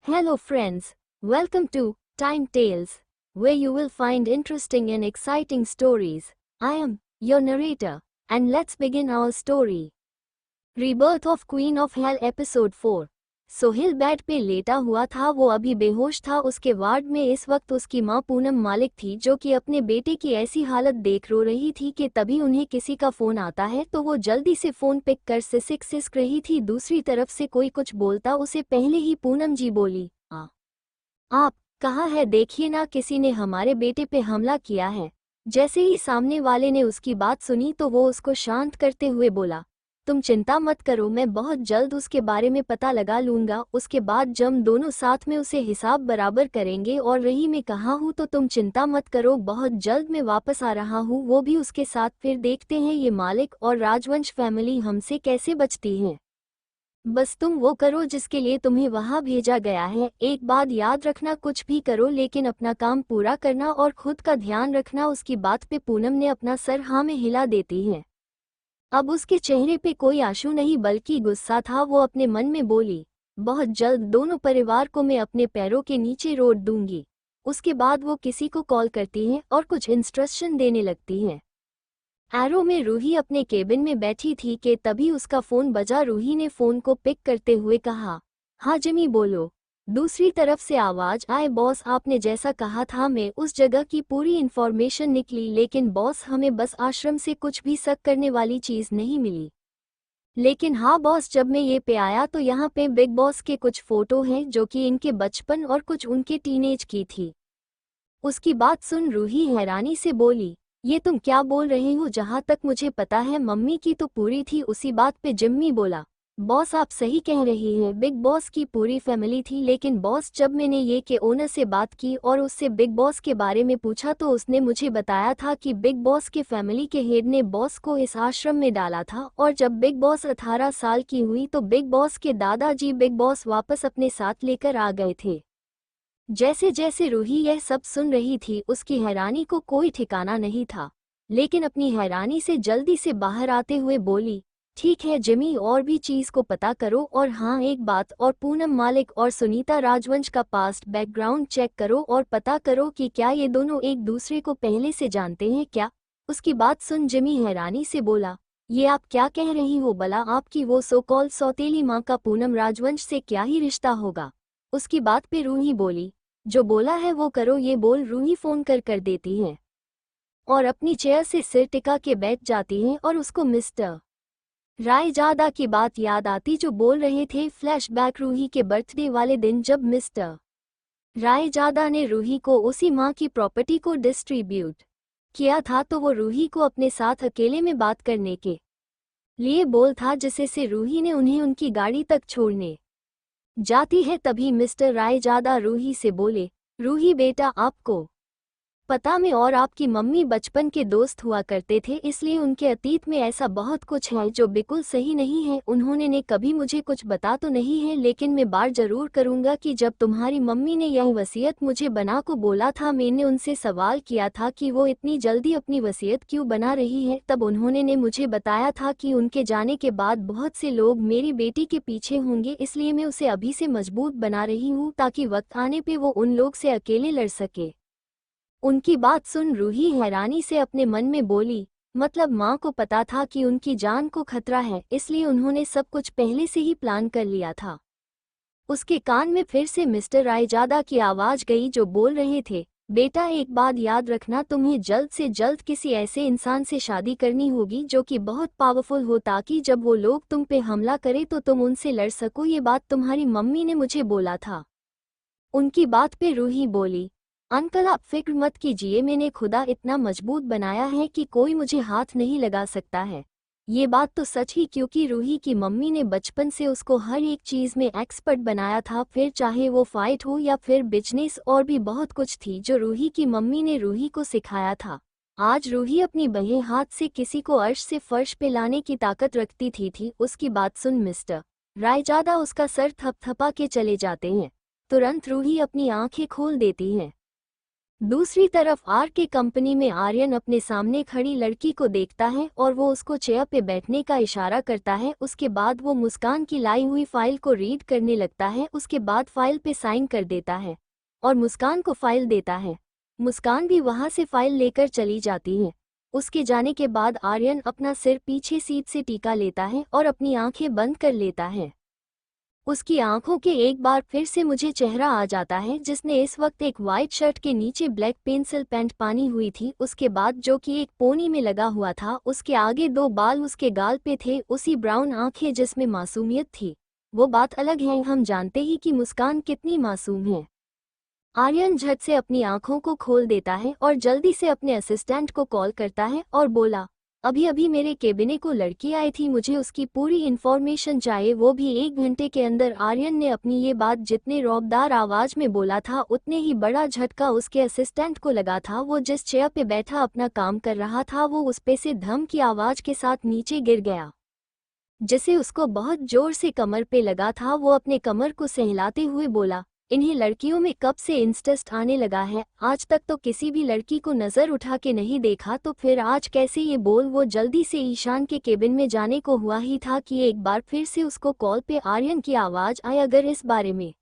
Hello friends, welcome to Time Tales, where you will find interesting and exciting stories. I am your narrator, and let's begin our story. Rebirth of Queen of Hell Episode 4। Sohil bed पे लेटा हुआ था, वो अभी बेहोश था। उसके ward में इस वक्त उसकी मां पूनम मालिक थी, जो कि अपने बेटे की ऐसी हालत देख रो रही थी कि तभी उन्हें किसी का फोन आता है तो वो जल्दी से फोन पिक कर सिसक रही थी। दूसरी तरफ से कोई कुछ बोलता उसे पहले ही पूनम जी बोली, आप कहाँ है, देखिए ना, किसी ने हमारे बेटे पे हमला किया है। जैसे ही सामने वाले ने उसकी बात सुनी तो वो उसको शांत करते हुए बोला, तुम चिंता मत करो, मैं बहुत जल्द उसके बारे में पता लगा लूंगा। उसके बाद जब दोनों साथ में उसे हिसाब बराबर करेंगे। और रही मैं कहाँ हूँ तो तुम चिंता मत करो, बहुत जल्द मैं वापस आ रहा हूँ, वो भी उसके साथ। फिर देखते हैं ये मालिक और राजवंश फैमिली हमसे कैसे बचती है। बस तुम वो करो जिसके लिए तुम्हें वहां भेजा गया है। एक बात याद रखना, कुछ भी करो लेकिन अपना काम पूरा करना और खुद का ध्यान रखना। उसकी बात पे पूनम ने अपना सर हाँ में हिला देती है। अब उसके चेहरे पे कोई आंसू नहीं बल्कि गुस्सा था। वो अपने मन में बोली, बहुत जल्द दोनों परिवार को मैं अपने पैरों के नीचे रोड दूंगी। उसके बाद वो किसी को कॉल करती है और कुछ इंस्ट्रक्शन देने लगती है। एरो में रूही अपने केबिन में बैठी थी कि तभी उसका फोन बजा। रूही ने फोन को पिक करते हुए कहा, हाँ जिमी बोलो। दूसरी तरफ से आवाज आए, बॉस आपने जैसा कहा था मैं उस जगह की पूरी इन्फॉर्मेशन निकली, लेकिन बॉस हमें बस आश्रम से कुछ भी शक करने वाली चीज नहीं मिली। लेकिन हाँ बॉस, जब मैं ये पे आया तो यहाँ पे बिग बॉस के कुछ फोटो हैं जो कि इनके बचपन और कुछ उनके टीनेज की थी। उसकी बात सुन रूही हैरानी से बोली, ये तुम क्या बोल रहे हो? जहाँ तक मुझे पता है मम्मी की तो पूरी थी। उसी बात पे जिम्मी बोला, बॉस आप सही कह रही हैं, बिग बॉस की पूरी फैमिली थी। लेकिन बॉस, जब मैंने ये के ओनर से बात की और उससे बिग बॉस के बारे में पूछा तो उसने मुझे बताया था कि बिग बॉस के फैमिली के हेड ने बॉस को इस आश्रम में डाला था। और जब बिग बॉस 18 साल की हुई तो बिग बॉस के दादाजी बिग बॉस वापस अपने साथ लेकर आ गए थे। जैसे जैसे रूही यह सब सुन रही थी उसकी हैरानी को कोई ठिकाना नहीं था, लेकिन अपनी हैरानी से जल्दी से बाहर आते हुए बोली, ठीक है जिमी, और भी चीज को पता करो। और हाँ एक बात और, पूनम मालिक और सुनीता राजवंश का पास्ट बैकग्राउंड चेक करो और पता करो कि क्या ये दोनों एक दूसरे को पहले से जानते हैं क्या। उसकी बात सुन जिमी हैरानी से बोला, ये आप क्या कह रही हो? भला आपकी वो सो कॉल सौतेली माँ का पूनम राजवंश से क्या ही रिश्ता होगा? उसकी बात पे रूही बोली, जो बोला है वो करो। ये बोल रूही फोन कर देती है और अपनी चेयर से सिर टिका के बैठ जाती है। और उसको मिस्टर रायजादा की बात याद आती जो बोल रहे थे फ्लैशबैक रूही के बर्थडे वाले दिन, जब मिस्टर रायजादा ने रूही को उसी माँ की प्रॉपर्टी को डिस्ट्रीब्यूट किया था तो वो रूही को अपने साथ अकेले में बात करने के लिए बोल था, जिससे से रूही ने उन्हें उनकी गाड़ी तक छोड़ने जाती है। तभी मिस्टर रायजादा रूही से बोले, रूही बेटा, आपको पता मैं और आपकी मम्मी बचपन के दोस्त हुआ करते थे, इसलिए उनके अतीत में ऐसा बहुत कुछ है जो बिल्कुल सही नहीं है। उन्होंने ने कभी मुझे कुछ बता तो नहीं है, लेकिन मैं बात जरूर करूंगा कि जब तुम्हारी मम्मी ने यह वसीयत मुझे बना को बोला था, मैंने उनसे सवाल किया था कि वो इतनी जल्दी अपनी वसीयत क्यों बना रही है। तब उन्होंने ने मुझे बताया था कि उनके जाने के बाद बहुत से लोग मेरी बेटी के पीछे होंगे, इसलिए मैं उसे अभी से मजबूत बना रही हूँ ताकि वक्त आने पे वो उन लोग से अकेले लड़ सके। उनकी बात सुन रूही हैरानी से अपने मन में बोली, मतलब माँ को पता था कि उनकी जान को खतरा है, इसलिए उन्होंने सब कुछ पहले से ही प्लान कर लिया था। उसके कान में फिर से मिस्टर रायजादा की आवाज गई जो बोल रहे थे, बेटा एक बात याद रखना, तुम्हें जल्द से जल्द किसी ऐसे इंसान से शादी करनी होगी जो कि बहुत पावरफुल हो, ताकि जब वो लोग तुम पे हमला करे तो तुम उनसे लड़ सको। ये बात तुम्हारी मम्मी ने मुझे बोला था। उनकी बात पे रूही बोली, अंकल आप फिक्र मत कीजिए, मैंने खुदा इतना मजबूत बनाया है कि कोई मुझे हाथ नहीं लगा सकता है। ये बात तो सच ही, क्योंकि रूही की मम्मी ने बचपन से उसको हर एक चीज में एक्सपर्ट बनाया था, फिर चाहे वो फाइट हो या फिर बिजनेस, और भी बहुत कुछ थी जो रूही की मम्मी ने रूही को सिखाया था। आज रूही अपनी बहे हाथ से किसी को अर्श से फर्श पे लाने की ताकत रखती थी। उसकी बात सुन मिस्टर रायजादा उसका सर थपथपा के चले जाते हैं। तुरंत रूही अपनी आंखें खोल देती है। दूसरी तरफ आर के कंपनी में आर्यन अपने सामने खड़ी लड़की को देखता है और वो उसको चेयर पे बैठने का इशारा करता है। उसके बाद वो मुस्कान की लाई हुई फाइल को रीड करने लगता है। उसके बाद फाइल पे साइन कर देता है और मुस्कान को फाइल देता है। मुस्कान भी वहां से फाइल लेकर चली जाती है। उसके जाने के बाद आर्यन अपना सिर पीछे सीट से टीका लेता है और अपनी आंखें बंद कर लेता है। उसकी आंखों के एक बार फिर से मुझे चेहरा आ जाता है जिसने इस वक्त एक वाइट शर्ट के नीचे ब्लैक पेंसिल पैंट पहनी हुई थी। उसके बाद जो कि एक पोनी में लगा हुआ था, उसके आगे 2 बाल उसके गाल पे थे, उसी ब्राउन आंखें जिसमें मासूमियत थी। वो बात अलग है, हम जानते ही कि मुस्कान कितनी मासूम है। आर्यन झट से अपनी आंखों को खोल देता है और जल्दी से अपने असिस्टेंट को कॉल करता है और बोला, अभी अभी मेरे केबिने को लड़की आई थी, मुझे उसकी पूरी इन्फॉर्मेशन चाहिए, वो भी 1 घंटे के अंदर। आर्यन ने अपनी ये बात जितने रौबदार आवाज में बोला था उतने ही बड़ा झटका उसके असिस्टेंट को लगा था। वो जिस चेयर पे बैठा अपना काम कर रहा था वो उस पे से धम की आवाज के साथ नीचे गिर गया, जिसे उसको बहुत जोर से कमर पे लगा था। वो अपने कमर को सहलाते हुए बोला, इन्हें लड़कियों में कब से इंटरेस्ट आने लगा है? आज तक तो किसी भी लड़की को नजर उठा के नहीं देखा, तो फिर आज कैसे ये बोल? वो जल्दी से ईशान के केबिन में जाने को हुआ ही था कि एक बार फिर से उसको कॉल पे आर्यन की आवाज आई, अगर इस बारे में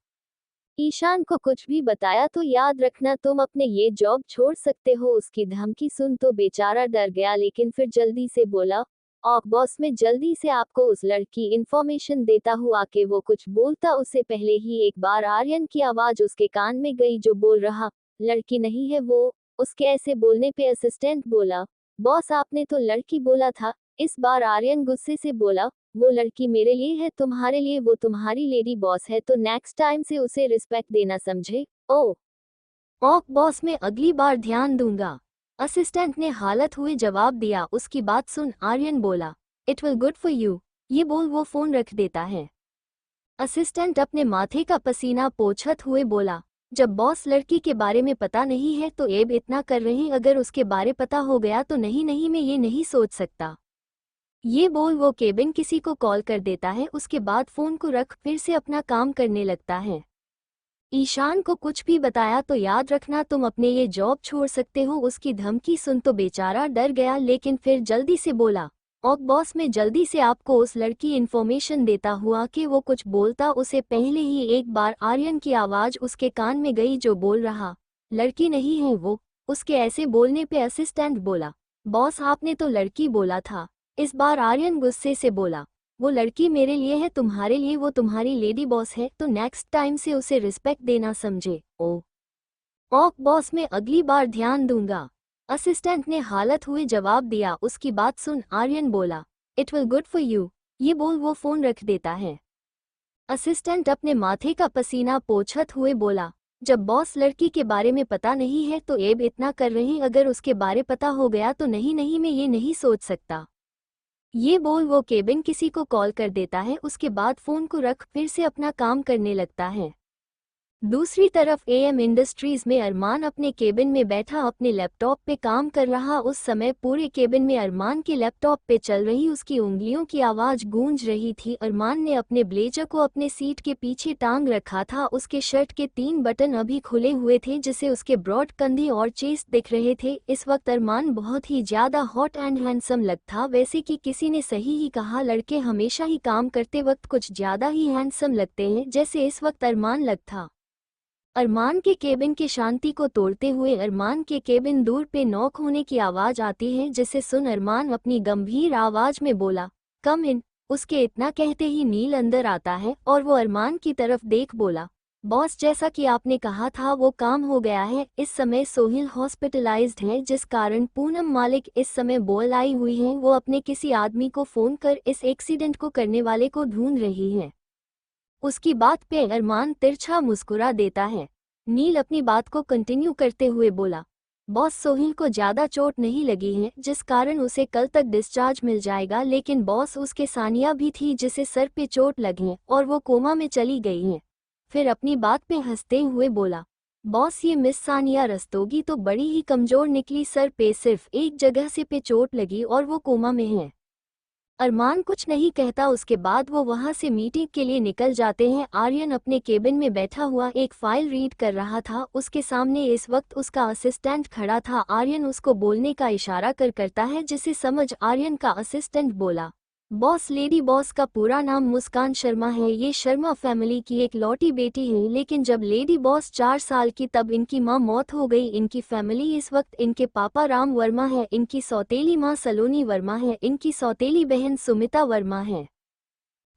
ईशान को कुछ भी बताया तो याद रखना तुम अपने ये जॉब छोड़ सकते हो। उसकी धमकी सुन तो बेचारा डर गया, लेकिन फिर जल्दी से बोला, और बॉस, मैं जल्दी से आपको उस लड़की इन्फॉर्मेशन देता हूँ। आके वो कुछ बोलता उससे पहले ही एक बार आर्यन की आवाज उसके कान में गई जो बोल रहा, लड़की नहीं है वो। उसके ऐसे बोलने पे असिस्टेंट बोला, बॉस आपने तो लड़की बोला था। इस बार आर्यन गुस्से से बोला, वो लड़की मेरे लिए है, तुम्हारे लिए वो तुम्हारी लेडी बॉस है, तो नेक्स्ट टाइम से उसे रिस्पेक्ट देना, समझे? ओ बॉस, मैं अगली बार ध्यान दूंगा, असिस्टेंट ने हालत हुए जवाब दिया। उसकी बात सुन आर्यन बोला, it will good for you. ये बोल वो फोन रख देता है। असिस्टेंट अपने माथे का पसीना पोंछत हुए बोला, जब बॉस लड़की के बारे में पता नहीं है तो एब इतना कर रहे, अगर उसके बारे पता हो गया तो नहीं नहीं, मैं ये नहीं सोच सकता। ये बोल वो केबिन किसी को कॉल कर देता है। उसके बाद फोन को रख फिर से अपना काम करने लगता है। ईशान को कुछ भी बताया तो याद रखना तुम अपने ये जॉब छोड़ सकते हो। उसकी धमकी सुन तो बेचारा डर गया, लेकिन फिर जल्दी से बोला, और बॉस, मैं जल्दी से आपको उस लड़की इन्फॉर्मेशन देता हुआ कि वो कुछ बोलता उसे पहले ही एक बार आर्यन की आवाज उसके कान में गई जो बोल रहा, लड़की नहीं है वो। उसके ऐसे बोलने पे असिस्टेंट बोला, बॉस आपने तो लड़की बोला था। इस बार आर्यन गुस्से से बोला, वो लड़की मेरे लिए है, तुम्हारे लिए वो तुम्हारी लेडी बॉस है, तो नेक्स्ट टाइम से उसे रिस्पेक्ट देना, समझे? ओ बॉस, मैं अगली बार ध्यान दूंगा, असिस्टेंट ने हालत हुए जवाब दिया। उसकी बात सुन आर्यन बोला, it will good for you. ये बोल वो फोन रख देता है। असिस्टेंट अपने माथे का पसीना पोंछत हुए बोला, जब बॉस लड़की के बारे में पता नहीं है तो एब इतना कर रहे, अगर उसके बारे पता हो गया तो नहीं नहीं, मैं ये नहीं सोच सकता। ये बोल वो केबिन किसी को कॉल कर देता है। उसके बाद फोन को रख फिर से अपना काम करने लगता है। दूसरी तरफ एएम इंडस्ट्रीज में अरमान अपने केबिन में बैठा अपने लैपटॉप पे काम कर रहा। उस समय पूरे केबिन में अरमान के लैपटॉप पे चल रही उसकी उंगलियों की आवाज गूंज रही थी। अरमान ने अपने ब्लेजर को अपने सीट के पीछे टांग रखा था। उसके शर्ट के 3 बटन अभी खुले हुए थे जिससे उसके ब्रॉड कंधे और चेस्ट दिख रहे थे। इस वक्त अरमान बहुत ही ज्यादा हॉट एंड हैंडसम लगता। वैसे कि किसी ने सही ही कहा, लड़के हमेशा ही काम करते वक्त कुछ ज्यादा ही हैंडसम लगते हैं, जैसे इस वक्त अरमान लगता। अरमान के केबिन की शांति को तोड़ते हुए अरमान के केबिन दूर पे नॉक होने की आवाज आती है, जिसे सुन अरमान अपनी गंभीर आवाज में बोला, कम इन। उसके इतना कहते ही नील अंदर आता है और वो अरमान की तरफ देख बोला, बॉस, जैसा कि आपने कहा था वो काम हो गया है। इस समय सोहिल हॉस्पिटलाइज्ड है, जिस कारण पूनम मालिक इस समय बोल आई हुई हैं। वो अपने किसी आदमी को फोन कर इस एक्सीडेंट को करने वाले को ढूंढ रही है। उसकी बात पे अरमान तिरछा मुस्कुरा देता है। नील अपनी बात को कंटिन्यू करते हुए बोला, बॉस, सोहिल को ज्यादा चोट नहीं लगी है, जिस कारण उसे कल तक डिस्चार्ज मिल जाएगा, लेकिन बॉस उसके सानिया भी थी जिसे सर पे चोट लगी और वो कोमा में चली गई है। फिर अपनी बात पे हंसते हुए बोला, बॉस, ये मिस सानिया रस्तोगी तो बड़ी ही कमजोर निकली, सर पे सिर्फ एक जगह से पे चोट लगी और वो कोमा में है। अरमान कुछ नहीं कहता। उसके बाद वो वहाँ से मीटिंग के लिए निकल जाते हैं। आर्यन अपने केबिन में बैठा हुआ एक फाइल रीड कर रहा था। उसके सामने इस वक्त उसका असिस्टेंट खड़ा था। आर्यन उसको बोलने का इशारा करता है, जिसे समझ आर्यन का असिस्टेंट बोला, बॉस। लेडी बॉस का पूरा नाम मुस्कान शर्मा है। ये शर्मा फैमिली की एक लौटी बेटी है, लेकिन जब लेडी बॉस 4 साल की तब इनकी मां मौत हो गई। इनकी फैमिली इस वक्त इनके पापा राम वर्मा है, इनकी सौतेली मां सलोनी वर्मा है, इनकी सौतेली बहन सुमिता वर्मा है।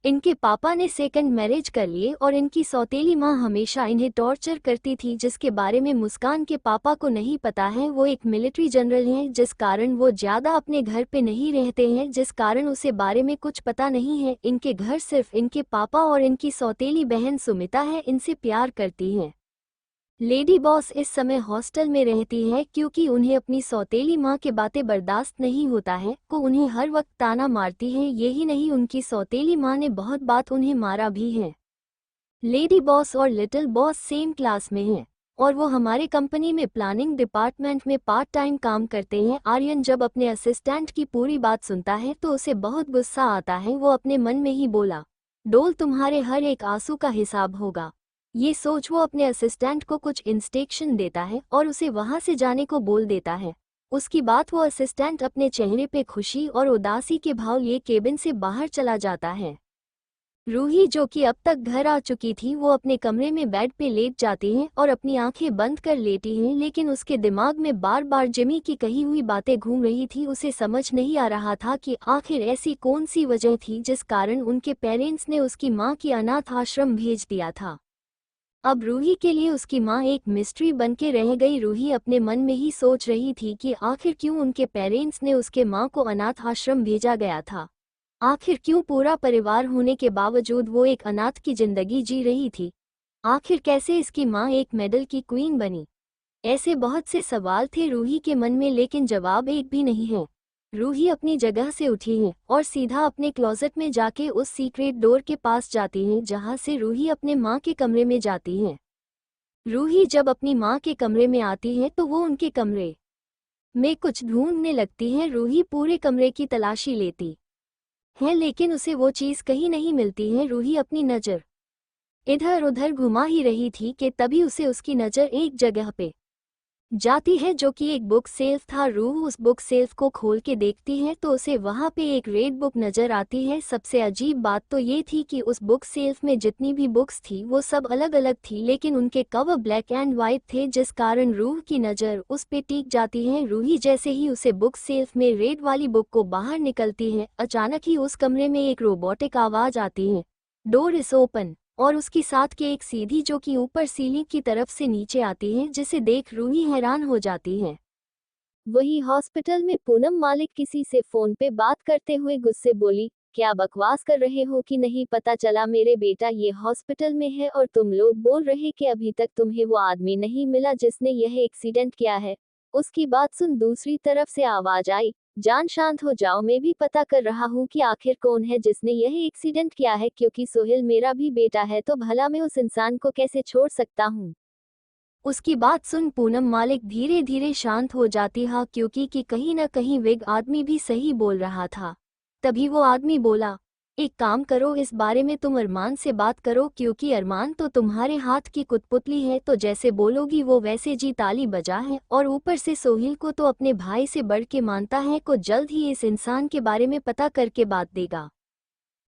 इनके पापा ने सेकंड मैरिज कर लिए और इनकी सौतेली मां हमेशा इन्हें टॉर्चर करती थी, जिसके बारे में मुस्कान के पापा को नहीं पता है। वो एक मिलिट्री जनरल हैं, जिस कारण वो ज्यादा अपने घर पे नहीं रहते हैं, जिस कारण उसे बारे में कुछ पता नहीं है। इनके घर सिर्फ इनके पापा और इनकी सौतेली बहन सुमिता है, इनसे प्यार करती हैं। लेडी बॉस इस समय हॉस्टल में रहती है, क्योंकि उन्हें अपनी सौतेली माँ के बातें बर्दाश्त नहीं होता है। को उन्हें हर वक्त ताना मारती है। यही नहीं, उनकी सौतेली माँ ने बहुत बात उन्हें मारा भी है। लेडी बॉस और लिटिल बॉस सेम क्लास में हैं और वो हमारे कंपनी में प्लानिंग डिपार्टमेंट में पार्ट टाइम काम करते हैं। आर्यन जब अपने असिस्टेंट की पूरी बात सुनता है तो उसे बहुत गुस्सा आता है। वो अपने मन में ही बोला, डोल, तुम्हारे हर एक आंसू का हिसाब होगा। ये सोच वो अपने असिस्टेंट को कुछ इंस्ट्रक्शन देता है और उसे वहां से जाने को बोल देता है। उसकी बात वो असिस्टेंट अपने चेहरे पे खुशी और उदासी के भाव लिए केबिन से बाहर चला जाता है। रूही, जो कि अब तक घर आ चुकी थी, वो अपने कमरे में बेड पे लेट जाती है और अपनी आंखें बंद कर लेती है, लेकिन उसके दिमाग में बार बार जिमी की कही हुई बातें घूम रही थी। उसे समझ नहीं आ रहा था कि आखिर ऐसी कौन सी वजह थी जिस कारण उनके पेरेंट्स ने उसकी माँ की अनाथ आश्रम भेज दिया था। अब रूही के लिए उसकी माँ एक मिस्ट्री बनके रह गई। रूही अपने मन में ही सोच रही थी कि आखिर क्यों उनके पेरेंट्स ने उसके माँ को अनाथ आश्रम भेजा गया था। आखिर क्यों पूरा परिवार होने के बावजूद वो एक अनाथ की जिंदगी जी रही थी। आखिर कैसे इसकी माँ एक मेडल की क्वीन बनी। ऐसे बहुत से सवाल थे रूही के मन में, लेकिन जवाब एक भी नहीं है। रूही अपनी जगह से उठी है और सीधा अपने क्लोजेट में जाके उस सीक्रेट डोर के पास जाती है, जहां से रूही अपने माँ के कमरे में जाती है। रूही जब अपनी माँ के कमरे में आती है तो वो उनके कमरे में कुछ ढूंढने लगती है। रूही पूरे कमरे की तलाशी लेती है, लेकिन उसे वो चीज़ कहीं नहीं मिलती है। रूही अपनी नज़र इधर उधर घुमा ही रही थी कि तभी उसे उसकी नज़र एक जगह पे जाती है, जो कि एक बुक सेल्फ था। रूह उस बुक सेल्फ को खोल के देखती है तो उसे वहाँ पे एक रेड बुक नज़र आती है। सबसे अजीब बात तो ये थी कि उस बुक सेल्फ में जितनी भी बुक्स थी वो सब अलग अलग थी, लेकिन उनके कवर ब्लैक एंड वाइट थे, जिस कारण रूह की नज़र उस पे टिक जाती है। रूही जैसे ही उसे बुक सेल्फ में रेड वाली बुक को बाहर निकलती है, अचानक ही उस कमरे में एक रोबोटिक आवाज़ आती है, डोर इज ओपन, और उसकी साथ के एक सीधी जो कि ऊपर सीलिंग की तरफ से नीचे आती है, जिसे देख रूही हैरान हो जाती है। वही हॉस्पिटल में पूनम मालिक किसी से फोन पे बात करते हुए गुस्से बोली, क्या बकवास कर रहे हो कि नहीं पता चला मेरे बेटा ये हॉस्पिटल में है और तुम लोग बोल रहे कि अभी तक तुम्हें वो आदमी नहीं मिला जिसने यह एक्सीडेंट किया है। उसकी बात सुन दूसरी तरफ से आवाज आई, जान शांत हो जाओ, मैं भी पता कर रहा हूँ कि आखिर कौन है जिसने यह एक्सीडेंट किया है, क्योंकि सोहेल मेरा भी बेटा है, तो भला मैं उस इंसान को कैसे छोड़ सकता हूँ। उसकी बात सुन पूनम मालिक धीरे धीरे शांत हो जाती है, क्योंकि कि कहीं न कहीं वेग आदमी भी सही बोल रहा था। तभी वो आदमी बोला, एक काम करो, इस बारे में तुम अरमान से बात करो, क्योंकि अरमान तो तुम्हारे हाथ की कुतपुतली है, तो जैसे बोलोगी वो वैसे जी ताली बजा है, और ऊपर से सोहेल को तो अपने भाई से बढ़ के मानता है, को जल्द ही इस इंसान के बारे में पता करके बात देगा।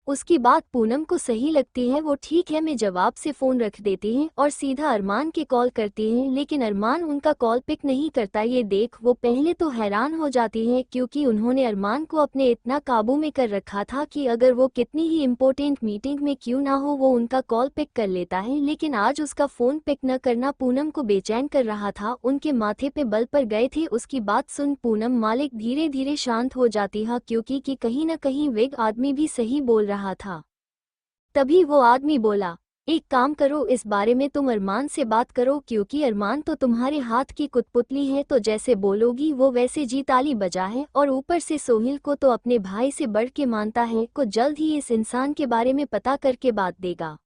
उसकी बात पूनम को सही लगती है। वो ठीक है मैं जवाब से फ़ोन रख देती है और सीधा अरमान के कॉल करती है, लेकिन अरमान उनका कॉल पिक नहीं करता। ये देख वो पहले तो हैरान हो जाती है, क्योंकि उन्होंने अरमान को अपने इतना काबू में कर रखा था कि अगर वो कितनी ही इम्पोर्टेंट मीटिंग में क्यों ना हो वो उनका कॉल पिक कर लेता है, लेकिन आज उसका फ़ोन पिक न करना पूनम को बेचैन कर रहा था। उनके माथे पे बल पर गए थे। उसकी बात सुन पूनम मालिक धीरे धीरे शांत हो जाती है, क्योंकि कि कहीं न कहीं वेग आदमी भी सही बोल रहा था। तभी वो आदमी बोला, एक काम करो, इस बारे में तुम अरमान से बात करो, क्योंकि अरमान तो तुम्हारे हाथ की कुतपुतली है, तो जैसे बोलोगी वो वैसे जी ताली बजा है, और ऊपर से सोहेल को तो अपने भाई से बढ़ के मानता है, को जल्द ही इस इंसान के बारे में पता करके बात देगा।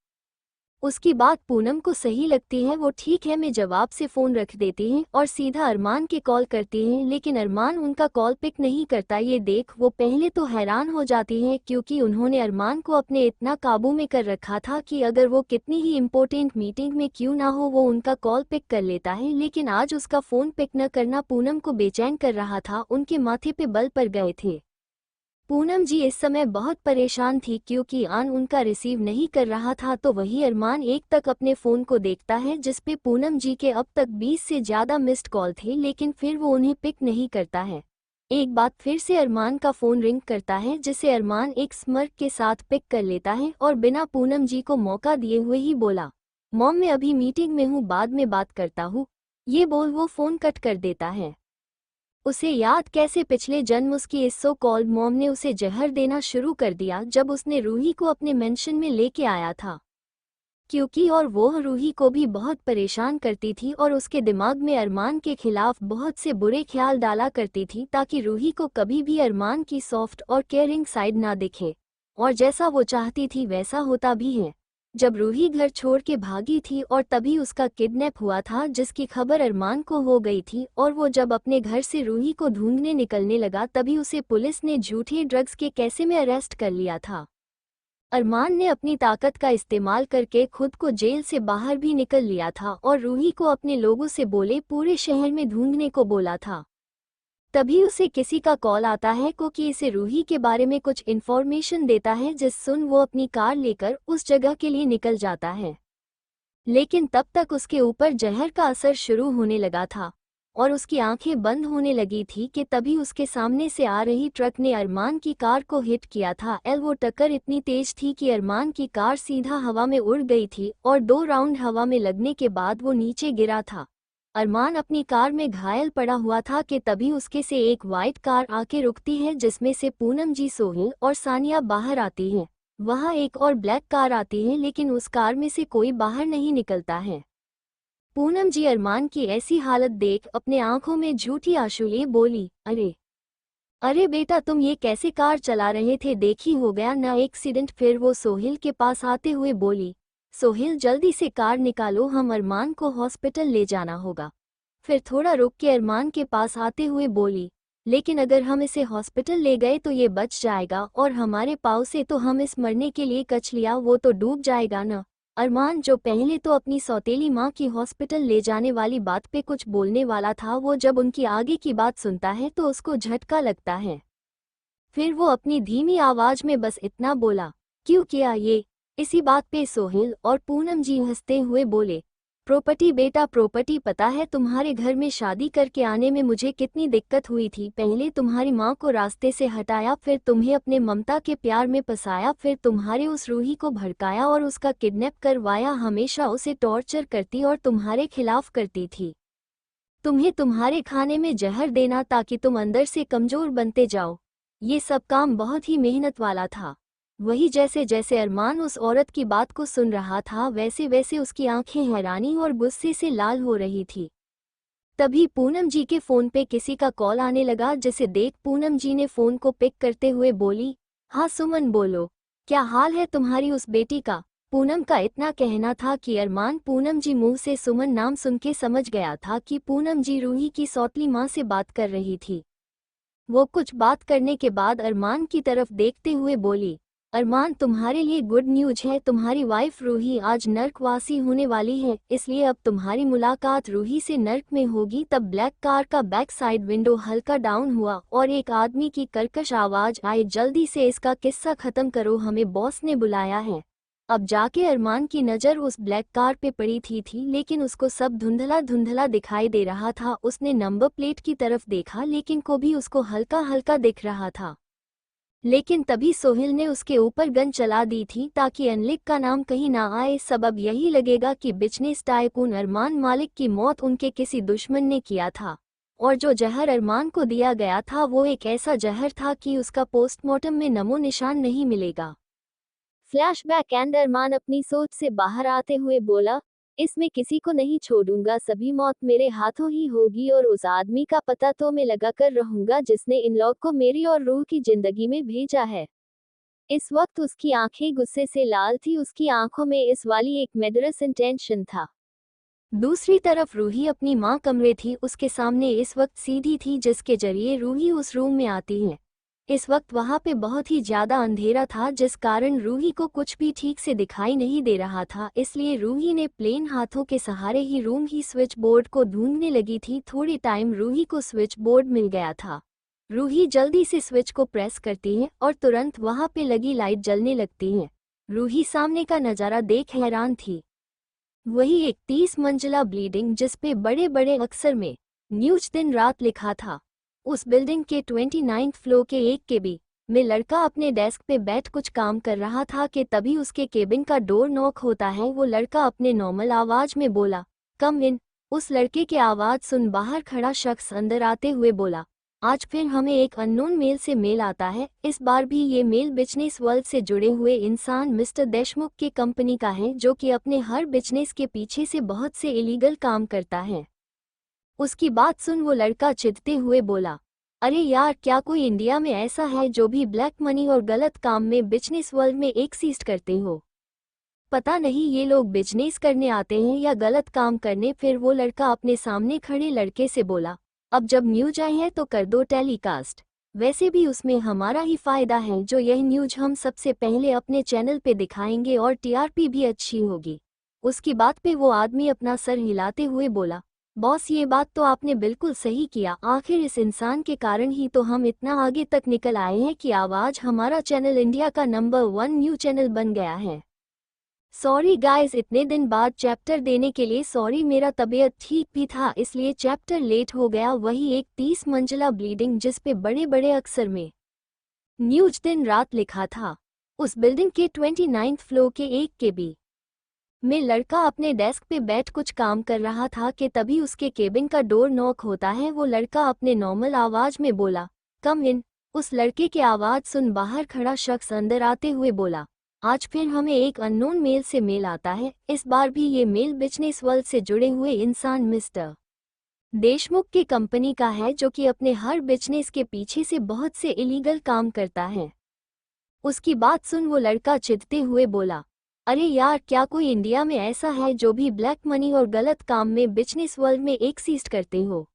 उसकी बात पूनम को सही लगती है। वो ठीक है मैं जवाब से फ़ोन रख देती है और सीधा अरमान के कॉल करती है, लेकिन अरमान उनका कॉल पिक नहीं करता। ये देख वो पहले तो हैरान हो जाती है, क्योंकि उन्होंने अरमान को अपने इतना काबू में कर रखा था कि अगर वो कितनी ही इम्पोर्टेंट मीटिंग में क्यों ना हो वो उनका कॉल पिक कर लेता है। लेकिन आज उसका फ़ोन पिक न करना पूनम को बेचैन कर रहा था। उनके माथे पे बल पड़ गए थे। पूनम जी इस समय बहुत परेशान थी, क्योंकि आन उनका रिसीव नहीं कर रहा था। तो वही अरमान एक तक अपने फ़ोन को देखता है जिसपे पूनम जी के अब तक 20 से ज़्यादा मिस्ड कॉल थे, लेकिन फिर वो उन्हें पिक नहीं करता है। एक बात फिर से अरमान का फ़ोन रिंग करता है, जिसे अरमान एक स्मर्क के साथ पिक कर लेता है और बिना पूनम जी को मौका दिए हुए ही बोला, मॉम मैं अभी मीटिंग में हूँ, बाद में बात करता हूँ। ये बोल वो फ़ोन कट कर देता है। उसे याद कैसे पिछले जन्म उसकी इस सो कॉल्ड मॉम ने उसे जहर देना शुरू कर दिया जब उसने रूही को अपने मेंशन में लेके आया था, क्योंकि और वो रूही को भी बहुत परेशान करती थी और उसके दिमाग में अरमान के खिलाफ बहुत से बुरे ख्याल डाला करती थी, ताकि रूही को कभी भी अरमान की सॉफ्ट और केयरिंग साइड ना दिखे। और जैसा वो चाहती थी वैसा होता भी है। जब रूही घर छोड़ के भागी थी और तभी उसका किडनैप हुआ था, जिसकी खबर अरमान को हो गई थी, और वो जब अपने घर से रूही को ढूंढने निकलने लगा तभी उसे पुलिस ने झूठे ड्रग्स के केस में अरेस्ट कर लिया था। अरमान ने अपनी ताकत का इस्तेमाल करके खुद को जेल से बाहर भी निकल लिया था और रूही को अपने लोगों से बोले पूरे शहर में ढूंढने को बोला था। तभी उसे किसी का कॉल आता है कि इसे रूही के बारे में कुछ इन्फॉर्मेशन देता है, जिस सुन वो अपनी कार लेकर उस जगह के लिए निकल जाता है। लेकिन तब तक उसके ऊपर जहर का असर शुरू होने लगा था और उसकी आंखें बंद होने लगी थी कि तभी उसके सामने से आ रही ट्रक ने अरमान की कार को हिट किया था। वो टक्कर इतनी तेज थी कि अरमान की कार सीधा हवा में उड़ गई थी और 2 राउंड हवा में लगने के बाद वो नीचे गिरा था। अरमान अपनी कार में घायल पड़ा हुआ था कि तभी उसके से एक वाइट कार आके रुकती है, जिसमें से पूनम जी, सोहेल और सानिया बाहर आती हैं। वहाँ एक और ब्लैक कार आती है, लेकिन उस कार में से कोई बाहर नहीं निकलता है। पूनम जी अरमान की ऐसी हालत देख अपने आंखों में झूठी आंसू लिए बोली, अरे अरे बेटा तुम ये कैसे कार चला रहे थे, देखी हो गया ना एक्सीडेंट। फिर वो सोहेल के पास आते हुए बोली, सोहेल जल्दी से कार निकालो, हम अरमान को हॉस्पिटल ले जाना होगा। फिर थोड़ा रुक के अरमान के पास आते हुए बोली, लेकिन अगर हम इसे हॉस्पिटल ले गए तो ये बच जाएगा, और हमारे पाँव से तो हम इस मरने के लिए कच लिया, वो तो डूब जाएगा ना। अरमान, जो पहले तो अपनी सौतेली माँ की हॉस्पिटल ले जाने वाली बात पे कुछ बोलने वाला था, वो जब उनकी आगे की बात सुनता है तो उसको झटका लगता है। फिर वो अपनी धीमी आवाज में बस इतना बोला, क्यों किया ये। इसी बात पे सोहेल और पूनम जी हंसते हुए बोले, प्रॉपर्टी बेटा प्रॉपर्टी। पता है तुम्हारे घर में शादी करके आने में मुझे कितनी दिक्कत हुई थी। पहले तुम्हारी माँ को रास्ते से हटाया, फिर तुम्हें अपने ममता के प्यार में फंसाया, फिर तुम्हारे उस रूही को भड़काया और उसका किडनैप करवाया। हमेशा उसे टॉर्चर करती और तुम्हारे खिलाफ करती थी। तुम्हें तुम्हारे खाने में जहर देना ताकि तुम अंदर से कमजोर बनते जाओ। ये सब काम बहुत ही मेहनत वाला था। वही जैसे जैसे अरमान उस औरत की बात को सुन रहा था वैसे वैसे उसकी आंखें हैरानी और गुस्से से लाल हो रही थी। तभी पूनम जी के फोन पे किसी का कॉल आने लगा, जिसे देख पूनम जी ने फोन को पिक करते हुए बोली, हाँ सुमन बोलो, क्या हाल है तुम्हारी उस बेटी का। पूनम का इतना कहना था कि अरमान पूनम जी मुंह से सुमन नाम सुन के समझ गया था कि पूनम जी रूही की सौतली माँ से बात कर रही थी। वो कुछ बात करने के बाद अरमान की तरफ देखते हुए बोली, अरमान तुम्हारे लिए गुड न्यूज है, तुम्हारी वाइफ रूही आज नर्कवासी होने वाली है, इसलिए अब तुम्हारी मुलाकात रूही से नर्क में होगी। तब ब्लैक कार का बैक साइड विंडो हल्का डाउन हुआ और एक आदमी की कर्कश आवाज आई, जल्दी से इसका किस्सा खत्म करो, हमें बॉस ने बुलाया है। अब जाके अरमान की नज़र उस ब्लैक कार पे पड़ी थी, लेकिन उसको सब धुंधला धुंधला दिखाई दे रहा था। उसने नंबर प्लेट की तरफ देखा, लेकिन को भी उसको हल्का हल्का दिख रहा था। लेकिन तभी सोहेल ने उसके ऊपर गन चला दी थी ताकि अनलिक का नाम कहीं ना आए। सबब यही लगेगा कि बिजनेस टाइकून अरमान मालिक की मौत उनके किसी दुश्मन ने किया था, और जो जहर अरमान को दिया गया था वो एक ऐसा जहर था कि उसका पोस्टमार्टम में नमो निशान नहीं मिलेगा। फ्लैशबैक एंड अरमान अपनी सोच से बाहर आते हुए बोला, इसमें किसी को नहीं छोड़ूंगा, सभी मौत मेरे हाथों ही होगी, और उस आदमी का पता तो मैं लगा कर रहूंगा जिसने इन लोग को मेरी और रूह की जिंदगी में भेजा है। इस वक्त उसकी आंखें गुस्से से लाल थी, उसकी आंखों में इस वाली एक मर्डरस इंटेंशन था। दूसरी तरफ रूही अपनी माँ कमरे थी, उसके सामने इस वक्त सीधी थी जिसके जरिए रूही उस रूम में आती है। इस वक्त वहाँ पे बहुत ही ज्यादा अंधेरा था जिस कारण रूही को कुछ भी ठीक से दिखाई नहीं दे रहा था, इसलिए रूही ने प्लेन हाथों के सहारे ही रूम ही स्विच बोर्ड को ढूंढने लगी थी। थोड़ी टाइम रूही को स्विच बोर्ड मिल गया था। रूही जल्दी से स्विच को प्रेस करती है और तुरंत वहाँ पे लगी लाइट जलने लगती है। रूही सामने का नज़ारा देख हैरान थी। वही एक 30 मंजिला बिल्डिंग जिसपे बड़े बड़े अक्षर में न्यूज दिन रात लिखा था। उस बिल्डिंग के 29th फ्लोर के एक केबिन में लड़का अपने डेस्क पे बैठ कुछ काम कर रहा था कि तभी उसके केबिन का डोर नॉक होता है। वो लड़का अपने नॉर्मल आवाज में बोला, कम इन। उस लड़के की आवाज सुन बाहर खड़ा शख्स अंदर आते हुए बोला, आज फिर हमें एक अननोन मेल से मेल आता है। इस बार भी ये मेल बिजनेस वर्ल्ड से जुड़े हुए इंसान मिस्टर देशमुख की कंपनी का है, जो कि अपने हर बिजनेस के पीछे से बहुत से इलीगल काम करता है। उसकी बात सुन वो लड़का चिढ़ते हुए बोला, अरे यार, क्या कोई इंडिया में ऐसा है जो भी ब्लैक मनी और गलत काम में बिजनेस वर्ल्ड में एक्सिस्ट करते हो? पता नहीं ये लोग बिजनेस करने आते हैं या गलत काम करने। फिर वो लड़का अपने सामने खड़े लड़के से बोला, अब जब न्यूज आई है तो कर दो टेलीकास्ट। वैसे भी उसमें हमारा ही फायदा है, जो यह न्यूज हम सबसे पहले अपने चैनल पे दिखाएंगे और टीआरपी भी अच्छी होगी। उसकी बात पे वो आदमी अपना सर हिलाते हुए बोला, बॉस ये बात तो आपने बिल्कुल सही किया। आखिर इस इंसान के कारण ही तो हम इतना आगे तक निकल आए हैं कि आज हमारा चैनल इंडिया का नंबर 1 न्यूज चैनल बन गया है। सॉरी गाइस, इतने दिन बाद चैप्टर देने के लिए सॉरी। मेरा तबीयत ठीक भी था इसलिए चैप्टर लेट हो गया। वही एक 30 मंजिला बिल्डिंग जिसपे बड़े बड़े अक्षर में न्यूज दिन रात लिखा था। उस बिल्डिंग के 29th फ्लोर के एक केबिन में लड़का अपने डेस्क पे बैठ कुछ काम कर रहा था कि तभी उसके केबिन का डोर नॉक होता है। वो लड़का अपने नॉर्मल आवाज में बोला, कम इन। उस लड़के की आवाज सुन बाहर खड़ा शख्स अंदर आते हुए बोला, आज फिर हमें एक अननोन मेल से मेल आता है। इस बार भी ये मेल बिजनेस वर्ल्ड से जुड़े हुए इंसान मिस्टर देशमुख की कंपनी का है, जो कि अपने हर बिजनेस के पीछे से बहुत से इलीगल काम करता है। उसकी बात सुन वो लड़का चिढ़ते हुए बोला, अरे यार, क्या कोई इंडिया में ऐसा है जो भी ब्लैक मनी और गलत काम में बिजनेस वर्ल्ड में एक्सिस्ट करते हो?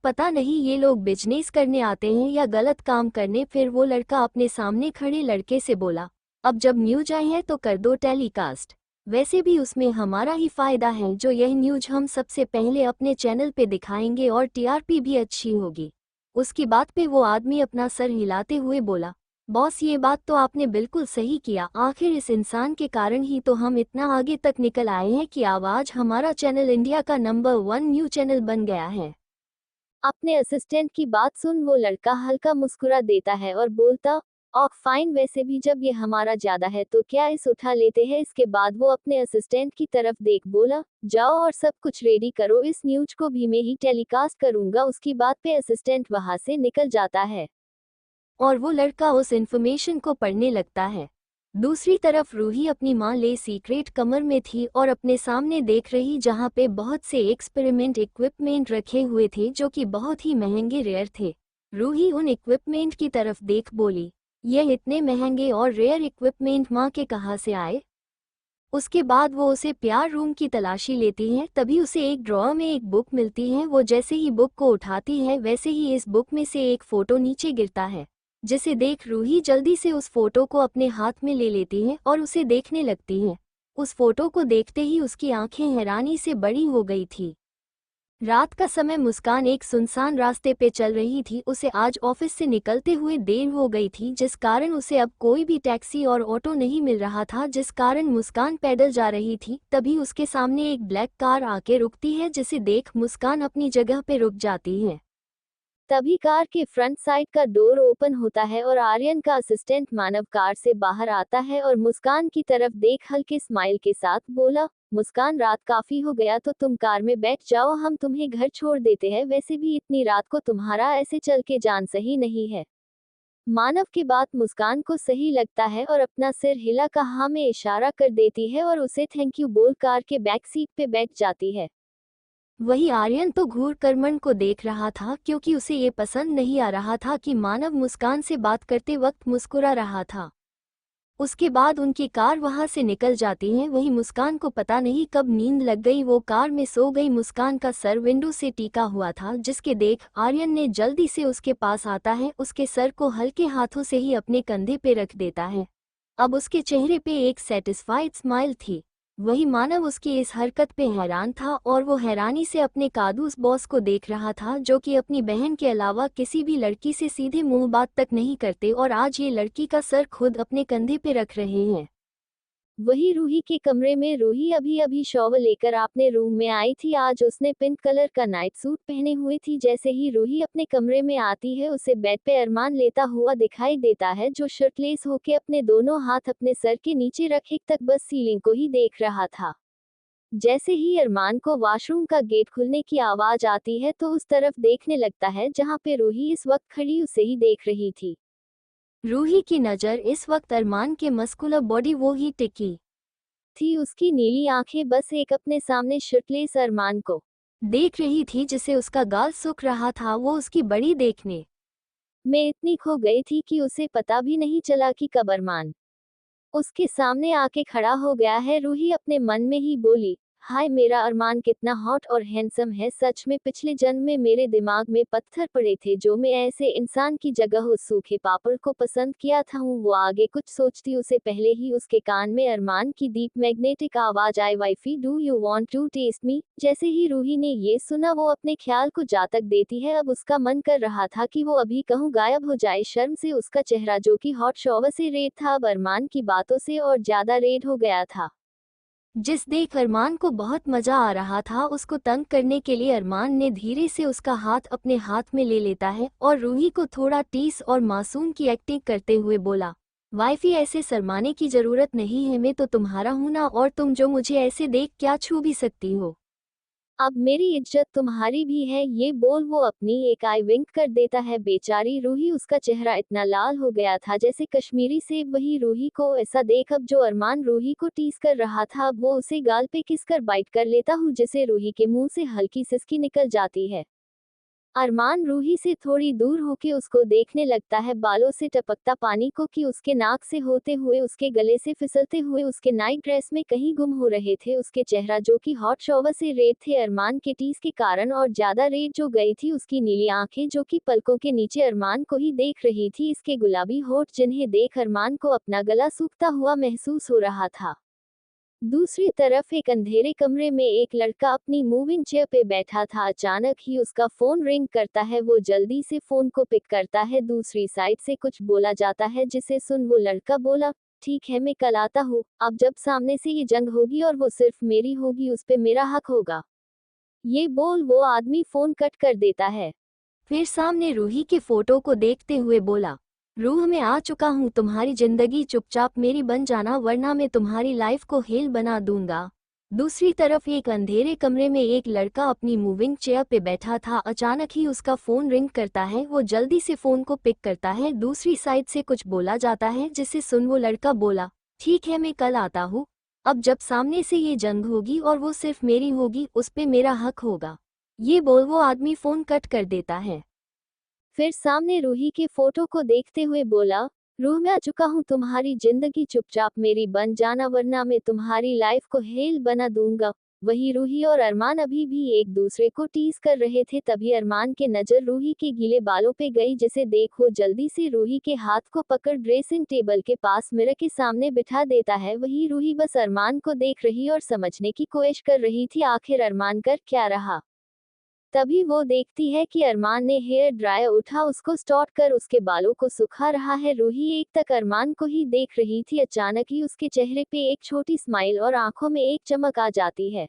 पता नहीं ये लोग बिजनेस करने आते हैं या गलत काम करने। फिर वो लड़का अपने सामने खड़े लड़के से बोला, अब जब न्यूज आई है तो कर दो टेलीकास्ट। वैसे भी उसमें हमारा ही फायदा है, जो यह न्यूज हम सबसे पहले अपने चैनल पे दिखाएंगे और टीआरपी भी अच्छी होगी। उसकी बात पे वो आदमी अपना सर हिलाते हुए बोला, बॉस ये बात तो आपने बिल्कुल सही किया। आखिर इस इंसान के कारण ही तो हम इतना आगे तक निकल आए हैं कि आज हमारा चैनल इंडिया का नंबर 1 न्यूज चैनल बन गया है। अपने असिस्टेंट की बात सुन वो लड़का हल्का मुस्कुरा देता है और बोलता, ऑक फाइन, वैसे भी जब ये हमारा ज्यादा है तो क्या इस उठा लेते हैं। इसके बाद वो अपने असिस्टेंट की तरफ देख बोला, जाओ और सब कुछ रेडी करो, इस न्यूज को भी मैं ही टेलीकास्ट करूंगा। उसकी बात पे असिस्टेंट वहां से निकल जाता है और वो लड़का उस इन्फॉर्मेशन को पढ़ने लगता है। दूसरी तरफ रूही अपनी माँ ले सीक्रेट कमर में थी और अपने सामने देख रही, जहाँ पे बहुत से एक्सपेरिमेंट इक्विपमेंट रखे हुए थे जो कि बहुत ही महंगे रेयर थे। रूही उन इक्विपमेंट की तरफ देख बोली, यह इतने महंगे और रेयर इक्विपमेंट माँ के कहाँ से आए? उसके बाद वो उसे प्यार रूम की तलाशी लेती है। तभी उसे एक ड्रॉअर में एक बुक मिलती है। वो जैसे ही बुक को उठाती है वैसे ही इस बुक में से एक फोटो नीचे गिरता है, जिसे देख रूही जल्दी से उस फोटो को अपने हाथ में ले लेती है और उसे देखने लगती है। उस फोटो को देखते ही उसकी आंखें हैरानी से बड़ी हो गई थी। रात का समय मुस्कान एक सुनसान रास्ते पे चल रही थी। उसे आज ऑफिस से निकलते हुए देर हो गई थी, जिस कारण उसे अब कोई भी टैक्सी और ऑटो नहीं मिल रहा था, जिस कारण मुस्कान पैदल जा रही थी। तभी उसके सामने एक ब्लैक कार आके रुकती है, जिसे देख मुस्कान अपनी जगह पे रुक जाती है। तभी कार के फ्रंट साइड का डोर ओपन होता है और आर्यन का असिस्टेंट मानव कार से बाहर आता है और मुस्कान की तरफ देख हल्के स्माइल के साथ बोला, मुस्कान, रात काफी हो गया तो तुम कार में बैठ जाओ, हम तुम्हें घर छोड़ देते हैं। वैसे भी इतनी रात को तुम्हारा ऐसे चल के जान सही नहीं है। मानव की बात मुस्कान को सही लगता है और अपना सिर हिला कर हाँ में इशारा कर देती है और उसे थैंक यू बोल कार के बैक सीट पे बैठ जाती है। वही आर्यन तो घूर कर मन को देख रहा था, क्योंकि उसे ये पसंद नहीं आ रहा था कि मानव मुस्कान से बात करते वक्त मुस्कुरा रहा था। उसके बाद उनकी कार वहां से निकल जाती है। वही मुस्कान को पता नहीं कब नींद लग गई, वो कार में सो गई। मुस्कान का सर विंडो से टीका हुआ था, जिसके देख आर्यन ने जल्दी से उसके पास आता है, उसके सर को हल्के हाथों से ही अपने कंधे पे रख देता है। अब उसके चेहरे पे एक सेटिस्फाइड स्माइल थी। वही मानव उसकी इस हरकत पे हैरान था और वो हैरानी से अपने कादूस बॉस को देख रहा था, जो कि अपनी बहन के अलावा किसी भी लड़की से सीधे मुंह बात तक नहीं करते और आज ये लड़की का सर खुद अपने कंधे पे रख रहे हैं। वही रूही के कमरे में रूही अभी अभी शॉवर लेकर अपने रूम में आई थी। आज उसने पिंक कलर का नाइट सूट पहने हुए थी। जैसे ही रूही अपने कमरे में आती है, उसे बेड पे अरमान लेता हुआ दिखाई देता है, जो शर्टलेस होके अपने दोनों हाथ अपने सर के नीचे रखे तक बस सीलिंग को ही देख रहा था। जैसे ही अरमान को वॉशरूम का गेट खुलने की आवाज आती है, तो उस तरफ देखने लगता है जहाँ पे रूही इस वक्त खड़ी उसे ही देख रही थी। रूही की नज़र इस वक्त अरमान के मस्कुलर बॉडी वो ही टिकी थी। उसकी नीली आंखें बस एक अपने सामने शर्टलेस अरमान को देख रही थी, जिसे उसका गाल सूख रहा था। वो उसकी बड़ी देखने में इतनी खो गई थी कि उसे पता भी नहीं चला कि कब अरमान उसके सामने आके खड़ा हो गया है। रूही अपने मन में ही बोली, हाय मेरा अरमान कितना हॉट और हैंडसम है। सच में पिछले जन्म में मेरे दिमाग में पत्थर पड़े थे, जो मैं ऐसे इंसान की जगह उस सूखे पापड़ को पसंद किया था। वो आगे कुछ सोचती उसे पहले ही उसके कान में अरमान की डीप मैग्नेटिक आवाज आई, wifey do you want to taste me. जैसे ही रूही ने ये सुना, वो अपने ख्याल को जातक देती है। अब उसका मन कर रहा था कि वो अभी कहूँ गायब हो जाए। शर्म से उसका चेहरा, जो कि हॉट शॉवर से रेड था, अब अरमान की बातों से और ज्यादा रेड हो गया था। जिस देख अरमान को बहुत मजा आ रहा था। उसको तंग करने के लिए अरमान ने धीरे से उसका हाथ अपने हाथ में ले लेता है और रूही को थोड़ा टीस और मासूम की एक्टिंग करते हुए बोला, वाइफी ऐसे शर्माने की जरूरत नहीं है, मैं तो तुम्हारा हूं ना, और तुम जो मुझे ऐसे देख क्या छू भी सकती हो। अब मेरी इज्जत तुम्हारी भी है। ये बोल वो अपनी एक आई विंक कर देता है। बेचारी रूही, उसका चेहरा इतना लाल हो गया था जैसे कश्मीरी सेब। वही रूही को ऐसा देख, अब जो अरमान रूही को टीस कर रहा था, अब वो उसे गाल पे किस कर बाइट कर लेता हूँ, जिसे रूही के मुंह से हल्की सिसकी निकल जाती है। अरमान रूही से थोड़ी दूर होके उसको देखने लगता है, बालों से टपकता पानी को कि उसके नाक से होते हुए उसके गले से फिसलते हुए उसके नाइट ड्रेस में कहीं गुम हो रहे थे। उसके चेहरा, जो कि हॉट शॉवर से रेड थे अरमान के टीस के कारण, और ज्यादा रेड जो गई थी उसकी नीली आंखें, जो कि पलकों के नीचे अरमान को ही देख रही थी, इसके गुलाबी होठ, जिन्हें देख अरमान को अपना गला सूखता हुआ महसूस हो रहा था। दूसरी तरफ एक अंधेरे कमरे में एक लड़का अपनी मूविंग चेयर पे बैठा था। अचानक ही उसका फोन रिंग करता है। वो जल्दी से फोन को पिक करता है। दूसरी साइड से कुछ बोला जाता है, जिसे सुन वो लड़का बोला, ठीक है मैं कल आता हूँ। अब जब सामने से ये जंग होगी और वो सिर्फ मेरी होगी, उस पे मेरा हक होगा। ये बोल वो आदमी फोन कट कर देता है। फिर सामने रूही के फोटो को देखते हुए बोला, रूह मैं आ चुका हूँ, तुम्हारी जिंदगी चुपचाप मेरी बन जाना, वरना मैं तुम्हारी लाइफ को हेल बना दूंगा। दूसरी तरफ एक अंधेरे कमरे में एक लड़का अपनी मूविंग चेयर पे बैठा था। अचानक ही उसका फोन रिंग करता है। वो जल्दी से फोन को पिक करता है। दूसरी साइड से कुछ बोला जाता है, जिसे सुन वो लड़का बोला, ठीक है मैं कल आता हूँ। अब जब सामने से ये जंग होगी और वो सिर्फ मेरी होगी, उस पे मेरा हक होगा। ये बोल वो आदमी फोन कट कर देता है। फिर सामने रूही के फोटो को देखते हुए बोला, रूह मैं आ चुका हूँ, तुम्हारी जिंदगी चुपचाप मेरी बन जाना, वरना मैं तुम्हारी लाइफ को हेल बना दूंगा। वही रूही और अरमान अभी भी एक दूसरे को टीज कर रहे थे। तभी अरमान के नजर रूही के गीले बालों पे गई, जिसे देख वो जल्दी से रूही के हाथ को पकड़ ड्रेसिंग टेबल के पास मिरर के सामने बिठा देता है। वही रूही बस अरमान को देख रही और समझने की कोशिश कर रही थी, आखिर अरमान कर क्या रहा। तभी वो देखती है कि अरमान ने हेयर ड्रायर उठा उसको स्टार्ट कर उसके बालों को सुखा रहा है। रूही एक तक अरमान को ही देख रही थी। अचानक ही उसके चेहरे पे एक छोटी स्माइल और आंखों में एक चमक आ जाती है।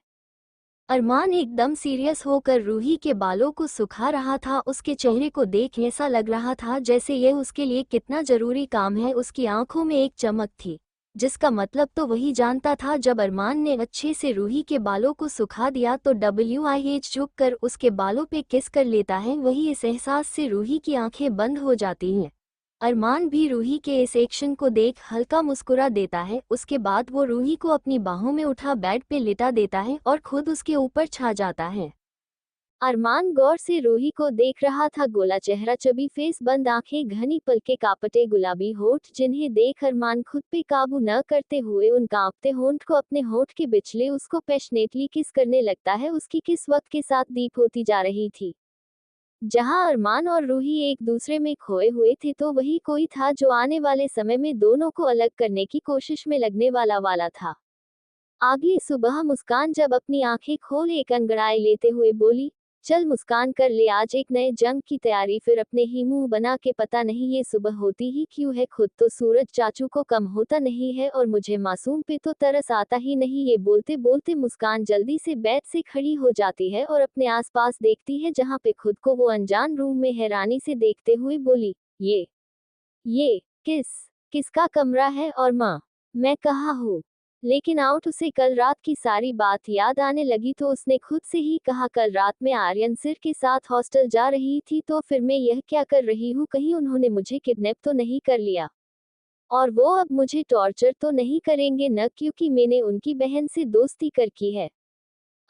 अरमान एकदम सीरियस होकर रूही के बालों को सुखा रहा था। उसके चेहरे को देख ऐसा लग रहा था जैसे यह उसके लिए कितना जरूरी काम है। उसकी आंखों में एक चमक थी, जिसका मतलब तो वही जानता था। जब अरमान ने अच्छे से रूही के बालों को सुखा दिया तो WIH झुक कर उसके बालों पे किस कर लेता है। वही इस एहसास से रूही की आंखें बंद हो जाती हैं। अरमान भी रूही के इस एक्शन को देख हल्का मुस्कुरा देता है। उसके बाद वो रूही को अपनी बाहों में उठा बेड पे लिटा देता है और खुद उसके ऊपर छा जाता है। अरमान गौर से रूही को देख रहा था। गोला चेहरा, चबी फेस, बंद आंखें, घनी पलके, कापटे गुलाबी होठ, जिन्हें देख अरमान खुद पे काबू न करते हुए उन कांपते होंठ को अपने होठ के बिचले उसको पैशनेटली किस करने लगता है। उसकी किस वक्त के साथ दीप होती जा रही थी। जहां अरमान और रूही एक दूसरे में खोए हुए थे, तो वही कोई था जो आने वाले समय में दोनों को अलग करने की कोशिश में लगने वाला था। अगली सुबह मुस्कान जब अपनी आंखें खोल एक अंगड़ाई लेते हुए बोली, चल मुस्कान, कर ले आज एक नए जंग की तैयारी। फिर अपने ही मुंह बना के, पता नहीं ये सुबह होती ही क्यों है, खुद तो सूरज चाचू को कम होता नहीं है और मुझे मासूम पे तो तरस आता ही नहीं। ये बोलते बोलते मुस्कान जल्दी से बेड से खड़ी हो जाती है और अपने आसपास देखती है, जहां पे खुद को वो अनजान रूम में हैरानी से देखते हुए बोली, ये किसका कमरा है और माँ, मैं कहाँ हूँ। लेकिन आउट उसे कल रात की सारी बात याद आने लगी, तो उसने खुद से ही कहा, कल रात मैं आर्यन सिर के साथ हॉस्टल जा रही थी, तो फिर मैं यह क्या कर रही हूँ, कहीं उन्होंने मुझे किडनैप तो नहीं कर लिया और वो अब मुझे टॉर्चर तो नहीं करेंगे न, क्योंकि मैंने उनकी बहन से दोस्ती कर की है।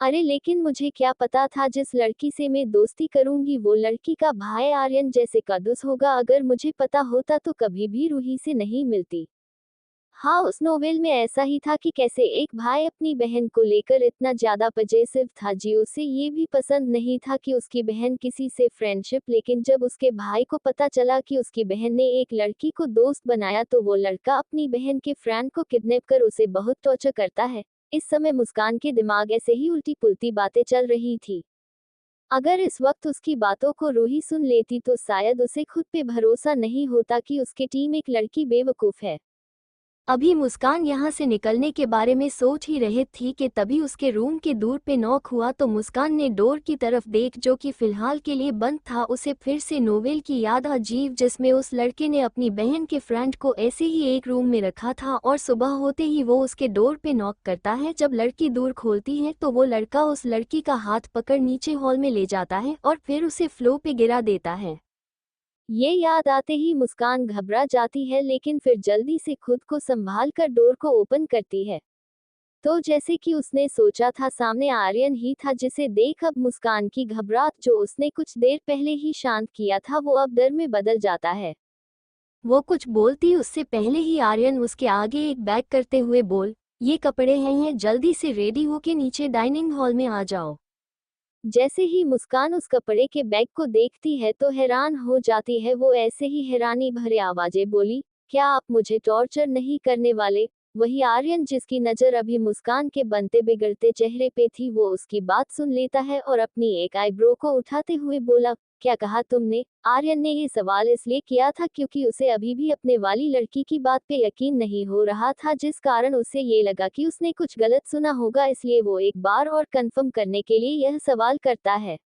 अरे लेकिन मुझे क्या पता था जिस लड़की से मैं दोस्ती करूंगी वो लड़की का भाई आर्यन जैसे कद्दूस होगा। अगर मुझे पता होता तो कभी भी रूही से नहीं मिलती। हाँ, उस नोवेल में ऐसा ही था कि कैसे एक भाई अपनी बहन को लेकर इतना ज्यादा पजेसिव था जी। उसे ये भी पसंद नहीं था कि उसकी बहन किसी से फ्रेंडशिप, लेकिन जब उसके भाई को पता चला कि उसकी बहन ने एक लड़की को दोस्त बनाया, तो वो लड़का अपनी बहन के फ्रेंड को किडनैप कर उसे बहुत टॉर्चर करता है। इस समय मुस्कान के दिमाग ऐसे ही उल्टी पुल्टी बातें चल रही थी। अगर इस वक्त उसकी बातों को रूही सुन लेती तो शायद उसे खुद पे भरोसा नहीं होता कि उसकी टीम एक लड़की बेवकूफ है। अभी मुस्कान यहाँ से निकलने के बारे में सोच ही रही थी कि तभी उसके रूम के दूर पे नॉक हुआ। तो मुस्कान ने डोर की तरफ देख, जो कि फिलहाल के लिए बंद था। उसे फिर से नोवेल की याद अजीब, जिसमें उस लड़के ने अपनी बहन के फ्रेंड को ऐसे ही एक रूम में रखा था और सुबह होते ही वो उसके डोर पे नॉक करता है। जब लड़की दूर खोलती है तो वो लड़का उस लड़की का हाथ पकड़ नीचे हॉल में ले जाता है और फिर उसे फ्लो पे गिरा देता है। ये याद आते ही मुस्कान घबरा जाती है, लेकिन फिर जल्दी से खुद को संभाल कर डोर को ओपन करती है। तो जैसे कि उसने सोचा था, सामने आर्यन ही था, जिसे देख अब मुस्कान की घबराहट, जो उसने कुछ देर पहले ही शांत किया था, वो अब डर में बदल जाता है। वो कुछ बोलती उससे पहले ही आर्यन उसके आगे एक बैग करते हुए बोल, ये कपड़े हैं, ये जल्दी से रेडी होके नीचे डाइनिंग हॉल में आ जाओ। जैसे ही मुस्कान उस कपड़े के बैग को देखती है तो हैरान हो जाती है। वो ऐसे ही हैरानी भरे आवाजें बोली, क्या आप मुझे टॉर्चर नहीं करने वाले। वही आर्यन, जिसकी नजर अभी मुस्कान के बनते बिगड़ते चेहरे पे थी, वो उसकी बात सुन लेता है और अपनी एक आईब्रो को उठाते हुए बोला, क्या कहा तुमने। आर्यन ने ये सवाल इसलिए किया था क्योंकि उसे अभी भी अपने वाली लड़की की बात पे यकीन नहीं हो रहा था, जिस कारण उसे ये लगा कि उसने कुछ गलत सुना होगा। इसलिए वो एक बार और कंफर्म करने के लिए यह सवाल करता है।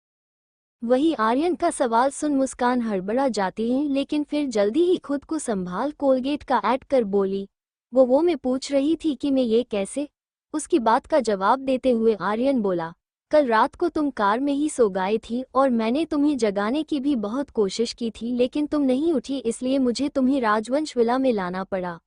वही आर्यन का सवाल सुन मुस्कान हड़बड़ा जाती है, लेकिन फिर जल्दी ही खुद को संभाल कोलगेट का ऐड कर बोली, वो मैं पूछ रही थी कि मैं ये कैसे। उसकी बात का जवाब देते हुए आर्यन बोला, कल रात को तुम कार में ही सो गई थी और मैंने तुम्हें जगाने की भी बहुत कोशिश की थी, लेकिन तुम नहीं उठी, इसलिए मुझे तुम्हें राजवंश विला में लाना पड़ा।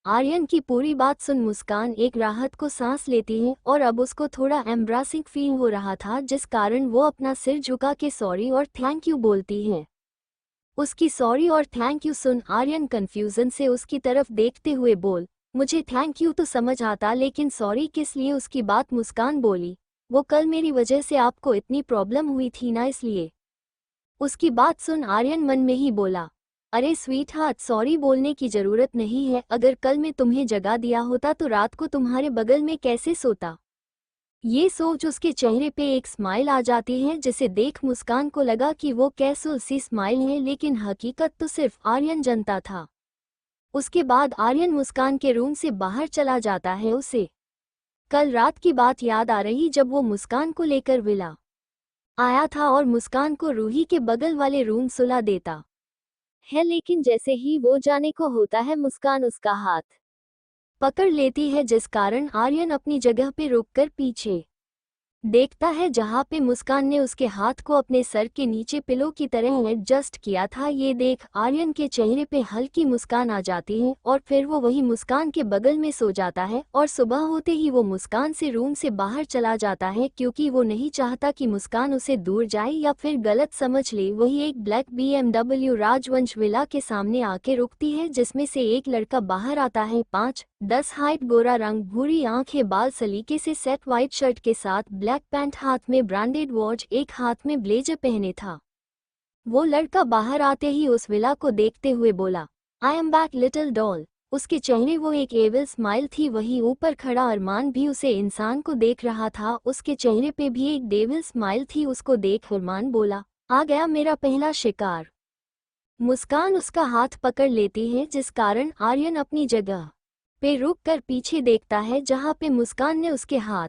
आर्यन की पूरी बात सुन मुस्कान एक राहत को सांस लेती है और अब उसको थोड़ा एम्ब्रासिंग फील हो रहा था, जिस कारण वो अपना सिर झुका के सॉरी और थैंक यू बोलती है। उसकी सॉरी और थैंक यू सुन आर्यन कंफ्यूजन से उसकी तरफ देखते हुए बोल, मुझे थैंक यू तो समझ आता, लेकिन सॉरी किस लिए। उसकी बात मुस्कान बोली, वो कल मेरी वजह से आपको इतनी प्रॉब्लम हुई थी ना, इसलिए। उसकी बात सुन आर्यन मन में ही बोला, अरे स्वीट हार्ट, सॉरी बोलने की जरूरत नहीं है। अगर कल मैं तुम्हें जगा दिया होता तो रात को तुम्हारे बगल में कैसे सोता। ये सोच उसके चेहरे पे एक स्माइल आ जाती है, जिसे देख मुस्कान को लगा कि वो कैसुअल सी स्माइल है, लेकिन हकीकत तो सिर्फ आर्यन जानता था। उसके बाद आर्यन मुस्कान के रूम से बाहर चला जाता है। उसे कल रात की बात याद आ रही, जब वो मुस्कान को लेकर विला आया था और मुस्कान को रूही के बगल वाले रूम सुला देता है, लेकिन जैसे ही वो जाने को होता है, मुस्कान उसका हाथ पकड़ लेती है, जिस कारण आर्यन अपनी जगह पे रुककर पीछे देखता है जहाँ पे मुस्कान ने उसके हाथ को अपने सर के नीचे पिलो की तरह एडजस्ट किया था। ये देख आर्यन के चेहरे पे हल्की मुस्कान आ जाती है और फिर वो वही मुस्कान के बगल में सो जाता है और सुबह होते ही वो मुस्कान से रूम से बाहर चला जाता है क्योंकि वो नहीं चाहता कि मुस्कान उसे दूर जाए या फिर गलत समझ ले। वही एक ब्लैक BMW राजवंश विला के सामने आके रुकती है जिसमें से एक लड़का बाहर आता है। 5-10 हाइट, गोरा रंग, भूरी आंखें, बाल सलीके से सेट, व्हाइट शर्ट के साथ ब्लैक पैंट, हाथ में ब्रांडेड वॉच, एक हाथ में ब्लेजर पहने था। वो लड़का बाहर आते ही उस विला को देखते हुए बोला, I am back little doll. उसके चेहरे वो एक एविल स्माइल थी। वही ऊपर खड़ा अरमान भी उसे इंसान को देख रहा था, उसके चेहरे पे भी एक डेविल स्माइल थी। उसको देख अरमान बोला, आ गया मेरा पहला शिकार। मुस्कान उसका हाथ पकड़ लेती है जिस कारण आर्यन अपनी जगह पे रुक कर पीछे देखता है जहाँ पे मुस्कान ने उसके हाथ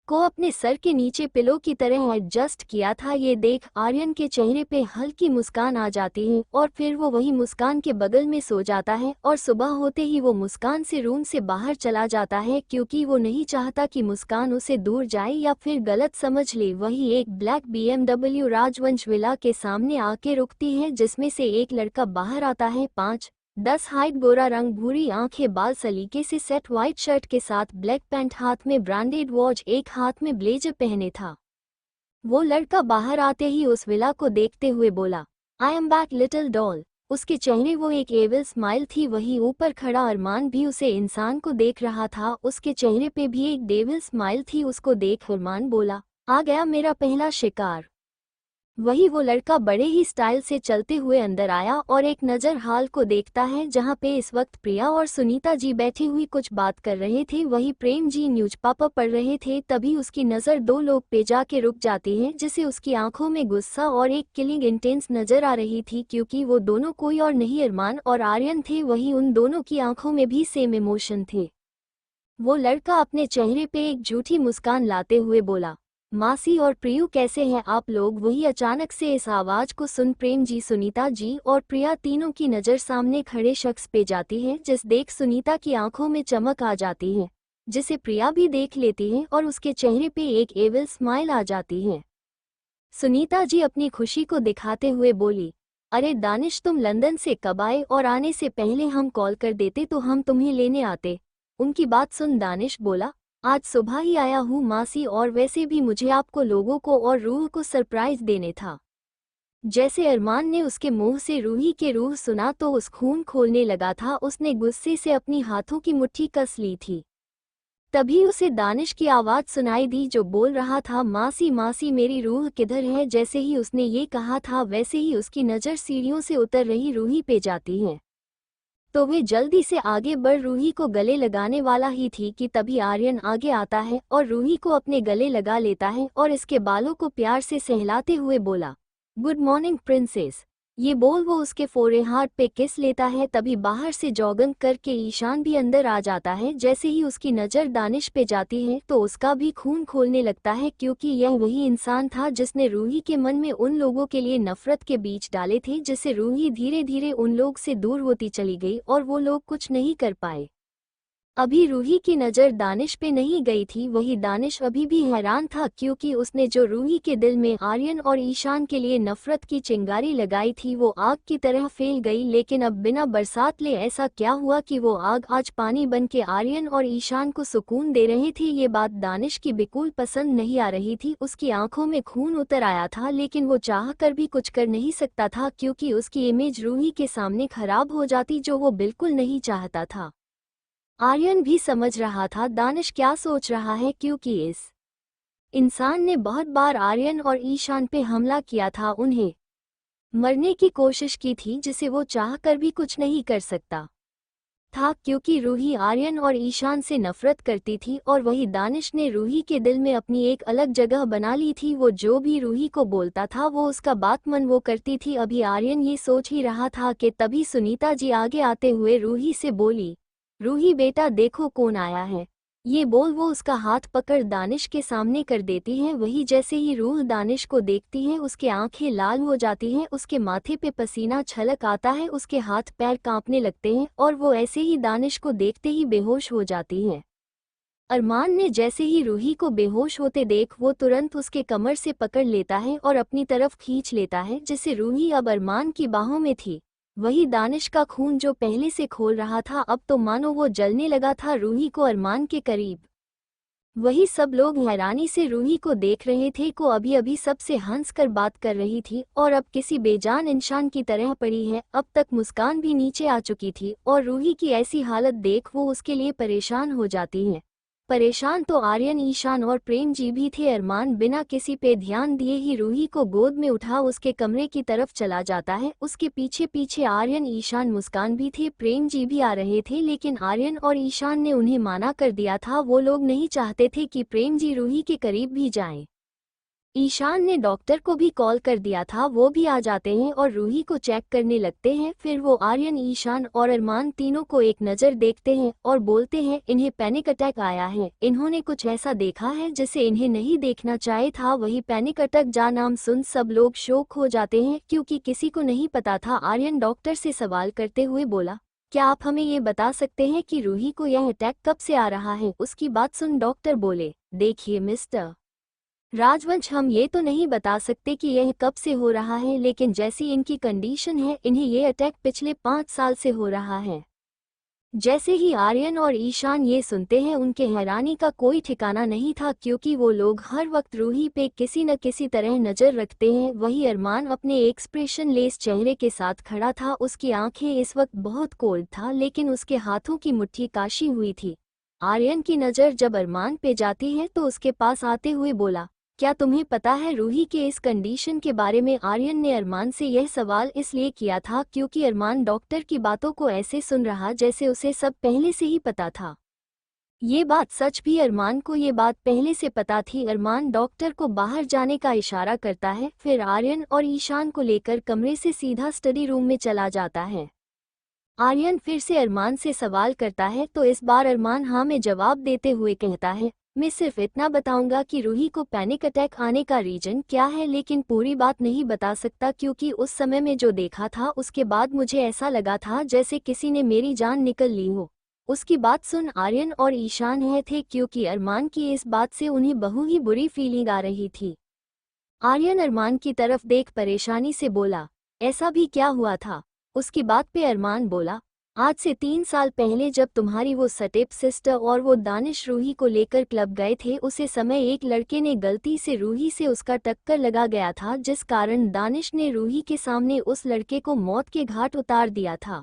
को अपने सर के नीचे पिलो की तरह एडजस्ट किया था। ये देख आर्यन के चेहरे पे हल्की मुस्कान आ जाती है और फिर वो वही मुस्कान के बगल में सो जाता है और सुबह होते ही वो मुस्कान से रूम से बाहर चला जाता है क्योंकि वो नहीं चाहता कि मुस्कान उसे दूर जाए या फिर गलत समझ ले। वही एक ब्लैक BMW राजवंश विला के सामने आके रुकती है जिसमें से एक लड़का बाहर आता है। 5-10 हाइट, गोरा रंग, भूरी आंखें, बाल सलीके से सेट, व्हाइट शर्ट के साथ ब्लैक पैंट, हाथ में ब्रांडेड वॉच, एक हाथ में ब्लेजर पहने था। वो लड़का बाहर आते ही उस विला को देखते हुए बोला, I am back little doll. उसके चेहरे वो एक एविल स्माइल थी। वही ऊपर खड़ा अरमान भी उसे इंसान को देख रहा था, उसके चेहरे पे भी एक डेविल स्माइल थी। उसको देख अरमान बोला, आ गया मेरा पहला शिकार। वही वो लड़का बड़े ही स्टाइल से चलते हुए अंदर आया और एक नज़र हाल को देखता है जहाँ पे इस वक्त प्रिया और सुनीता जी बैठी हुई कुछ बात कर रहे थे। वही प्रेम जी न्यूज़पेपर पढ़ रहे थे। तभी उसकी नज़र दो लोग पे जाके रुक जाती है जिसे उसकी आंखों में गुस्सा और एक किलिंग इंटेंस नजर आ रही थी क्योंकि वो दोनों कोई और नहीं अरमान और आर्यन थे। वही उन दोनों की आंखों में भी सेम इमोशन थे। वो लड़का अपने चेहरे पे एक झूठी मुस्कान लाते हुए बोला, मासी और प्रियू कैसे हैं आप लोग। वही अचानक से इस आवाज को सुन प्रेम जी, सुनीता जी और प्रिया तीनों की नज़र सामने खड़े शख्स पे जाती है जिस देख सुनीता की आंखों में चमक आ जाती है, जिसे प्रिया भी देख लेती है और उसके चेहरे पे एक एविल स्माइल आ जाती है। सुनीता जी अपनी खुशी को दिखाते हुए बोली, अरे दानिश, तुम लंदन से कब आए और आने से पहले हम कॉल कर देते तो हम तुम्हें लेने आते। उनकी बात सुन दानिश बोला, आज सुबह ही आया हूँ मासी, और वैसे भी मुझे आपको लोगों को और रूह को सरप्राइज देने था। जैसे अरमान ने उसके मुंह से रूही के रूह सुना तो उस खून खोलने लगा था। उसने गुस्से से अपनी हाथों की मुट्ठी कस ली थी। तभी उसे दानिश की आवाज सुनाई दी जो बोल रहा था, मासी मासी मेरी रूह किधर है। जैसे ही उसने ये कहा था वैसे ही उसकी नज़र सीढ़ियों से उतर रही रूही पे जाती है तो वे जल्दी से आगे बढ़ रूही को गले लगाने वाला ही थी कि तभी आर्यन आगे आता है और रूही को अपने गले लगा लेता है और इसके बालों को प्यार से सहलाते हुए बोला, गुड मॉर्निंग प्रिंसेस। ये बोल वो उसके फोरहेड पे किस लेता है। तभी बाहर से जॉगिंग करके ईशान भी अंदर आ जाता है। जैसे ही उसकी नज़र दानिश पे जाती है तो उसका भी खून खोलने लगता है क्योंकि यह वही इंसान था जिसने रूही के मन में उन लोगों के लिए नफरत के बीज डाले थे, जिससे रूही धीरे धीरे उन लोग से दूर होती चली गई और वो लोग कुछ नहीं कर पाए। अभी रूही की नज़र दानिश पे नहीं गई थी। वही दानिश अभी भी हैरान था क्योंकि उसने जो रूही के दिल में आर्यन और ईशान के लिए नफरत की चिंगारी लगाई थी वो आग की तरह फैल गई। लेकिन अब बिना बरसात ले ऐसा क्या हुआ कि वो आग आज पानी बन के आर्यन और ईशान को सुकून दे रही थी। ये बात दानिश की बिल्कुल पसंद नहीं आ रही थी। उसकी आंखों में खून उतर आया था लेकिन वो चाह कर भी कुछ कर नहीं सकता था क्योंकि उसकी इमेज रूही के सामने खराब हो जाती जो वो बिल्कुल नहीं चाहता था। आर्यन भी समझ रहा था दानिश क्या सोच रहा है क्योंकि इस इंसान ने बहुत बार आर्यन और ईशान पे हमला किया था, उन्हें मरने की कोशिश की थी जिसे वो चाह कर भी कुछ नहीं कर सकता था क्योंकि रूही आर्यन और ईशान से नफरत करती थी और वही दानिश ने रूही के दिल में अपनी एक अलग जगह बना ली थी। वो जो भी रूही को बोलता था वो उसका बात मन वो करती थी। अभी आर्यन ये सोच ही रहा था कि तभी सुनीता जी आगे आते हुए रूही से बोली, रूही बेटा देखो कौन आया है। ये बोल वो उसका हाथ पकड़ दानिश के सामने कर देती है। वही जैसे ही रूह दानिश को देखती है उसके आंखें लाल हो जाती हैं, उसके माथे पे पसीना छलक आता है, उसके हाथ पैर कांपने लगते हैं और वो ऐसे ही दानिश को देखते ही बेहोश हो जाती है। अरमान ने जैसे ही रूही को बेहोश होते देख वो तुरंत उसके कमर से पकड़ लेता है और अपनी तरफ खींच लेता है, जिससे रूही अब अरमान की बाहों में थी। वही दानिश का खून जो पहले से खोल रहा था अब तो मानो वो जलने लगा था रूही को अरमान के करीब। वही सब लोग हैरानी से रूही को देख रहे थे, को अभी अभी सबसे हंसकर बात कर रही थी और अब किसी बेजान इंसान की तरह पड़ी है। अब तक मुस्कान भी नीचे आ चुकी थी और रूही की ऐसी हालत देख वो उसके लिए परेशान हो जाती है। परेशान तो आर्यन, ईशान और प्रेम जी भी थे। अरमान बिना किसी पे ध्यान दिए ही रूही को गोद में उठा उसके कमरे की तरफ चला जाता है। उसके पीछे पीछे आर्यन, ईशान, मुस्कान भी थे। प्रेम जी भी आ रहे थे लेकिन आर्यन और ईशान ने उन्हें माना कर दिया था। वो लोग नहीं चाहते थे कि प्रेम जी रूही के करीब भी जाएं। ईशान ने डॉक्टर को भी कॉल कर दिया था, वो भी आ जाते हैं और रूही को चेक करने लगते हैं। फिर वो आर्यन, ईशान और अरमान तीनों को एक नज़र देखते हैं और बोलते हैं इन्हें पैनिक अटैक आया है। इन्होंने कुछ ऐसा देखा है जिसे इन्हें नहीं देखना चाहिए था। वही पैनिक अटैक जा नाम सुन सब लोग शोक हो जाते हैं क्योंकि किसी को नहीं पता था। आर्यन डॉक्टर से सवाल करते हुए बोला, क्या आप हमें ये बता सकते हैं कि रूही को यह अटैक कब से आ रहा है? उसकी बात सुन डॉक्टर बोले, देखिए मिस्टर राजवंश, हम ये तो नहीं बता सकते कि यह कब से हो रहा है, लेकिन जैसी इनकी कंडीशन है इन्हें ये अटैक पिछले 5 साल से हो रहा है। जैसे ही आर्यन और ईशान ये सुनते हैं उनके हैरानी का कोई ठिकाना नहीं था क्योंकि वो लोग हर वक्त रूही पे किसी न किसी तरह नज़र रखते हैं। वही अरमान अपने एक्सप्रेशन लेस चेहरे के साथ खड़ा था। उसकी आंखें इस वक्त बहुत कोल्ड था लेकिन उसके हाथों की मुट्ठी काशी हुई थी। आर्यन की नज़र जब अरमान पे जाती है तो उसके पास आते हुए बोला, क्या तुम्हें पता है रूही के इस कंडीशन के बारे में? आर्यन ने अरमान से यह सवाल इसलिए किया था क्योंकि अरमान डॉक्टर की बातों को ऐसे सुन रहा जैसे उसे सब पहले से ही पता था। ये बात सच भी, अरमान को ये बात पहले से पता थी। अरमान डॉक्टर को बाहर जाने का इशारा करता है, फिर आर्यन और ईशान को लेकर कमरे से सीधा स्टडी रूम में चला जाता है। आर्यन फिर से अरमान से सवाल करता है तो इस बार अरमान हाँ में जवाब देते हुए कहता है, मैं सिर्फ इतना बताऊंगा कि रूही को पैनिक अटैक आने का रीजन क्या है, लेकिन पूरी बात नहीं बता सकता क्योंकि उस समय में जो देखा था उसके बाद मुझे ऐसा लगा था जैसे किसी ने मेरी जान निकल ली हो। उसकी बात सुन आर्यन और ईशान है थे क्योंकि अरमान की इस बात से उन्हें बहु ही बुरी फीलिंग आ रही थी। आर्यन अरमान की तरफ देख परेशानी से बोला, ऐसा भी क्या हुआ था? उसकी बात पे अरमान बोला, आज से 3 साल पहले जब तुम्हारी वो स्टेप सिस्टर और वो दानिश रूही को लेकर क्लब गए थे, उसे समय एक लड़के ने गलती से रूही से उसका टक्कर लगा गया था जिस कारण दानिश ने रूही के सामने उस लड़के को मौत के घाट उतार दिया था।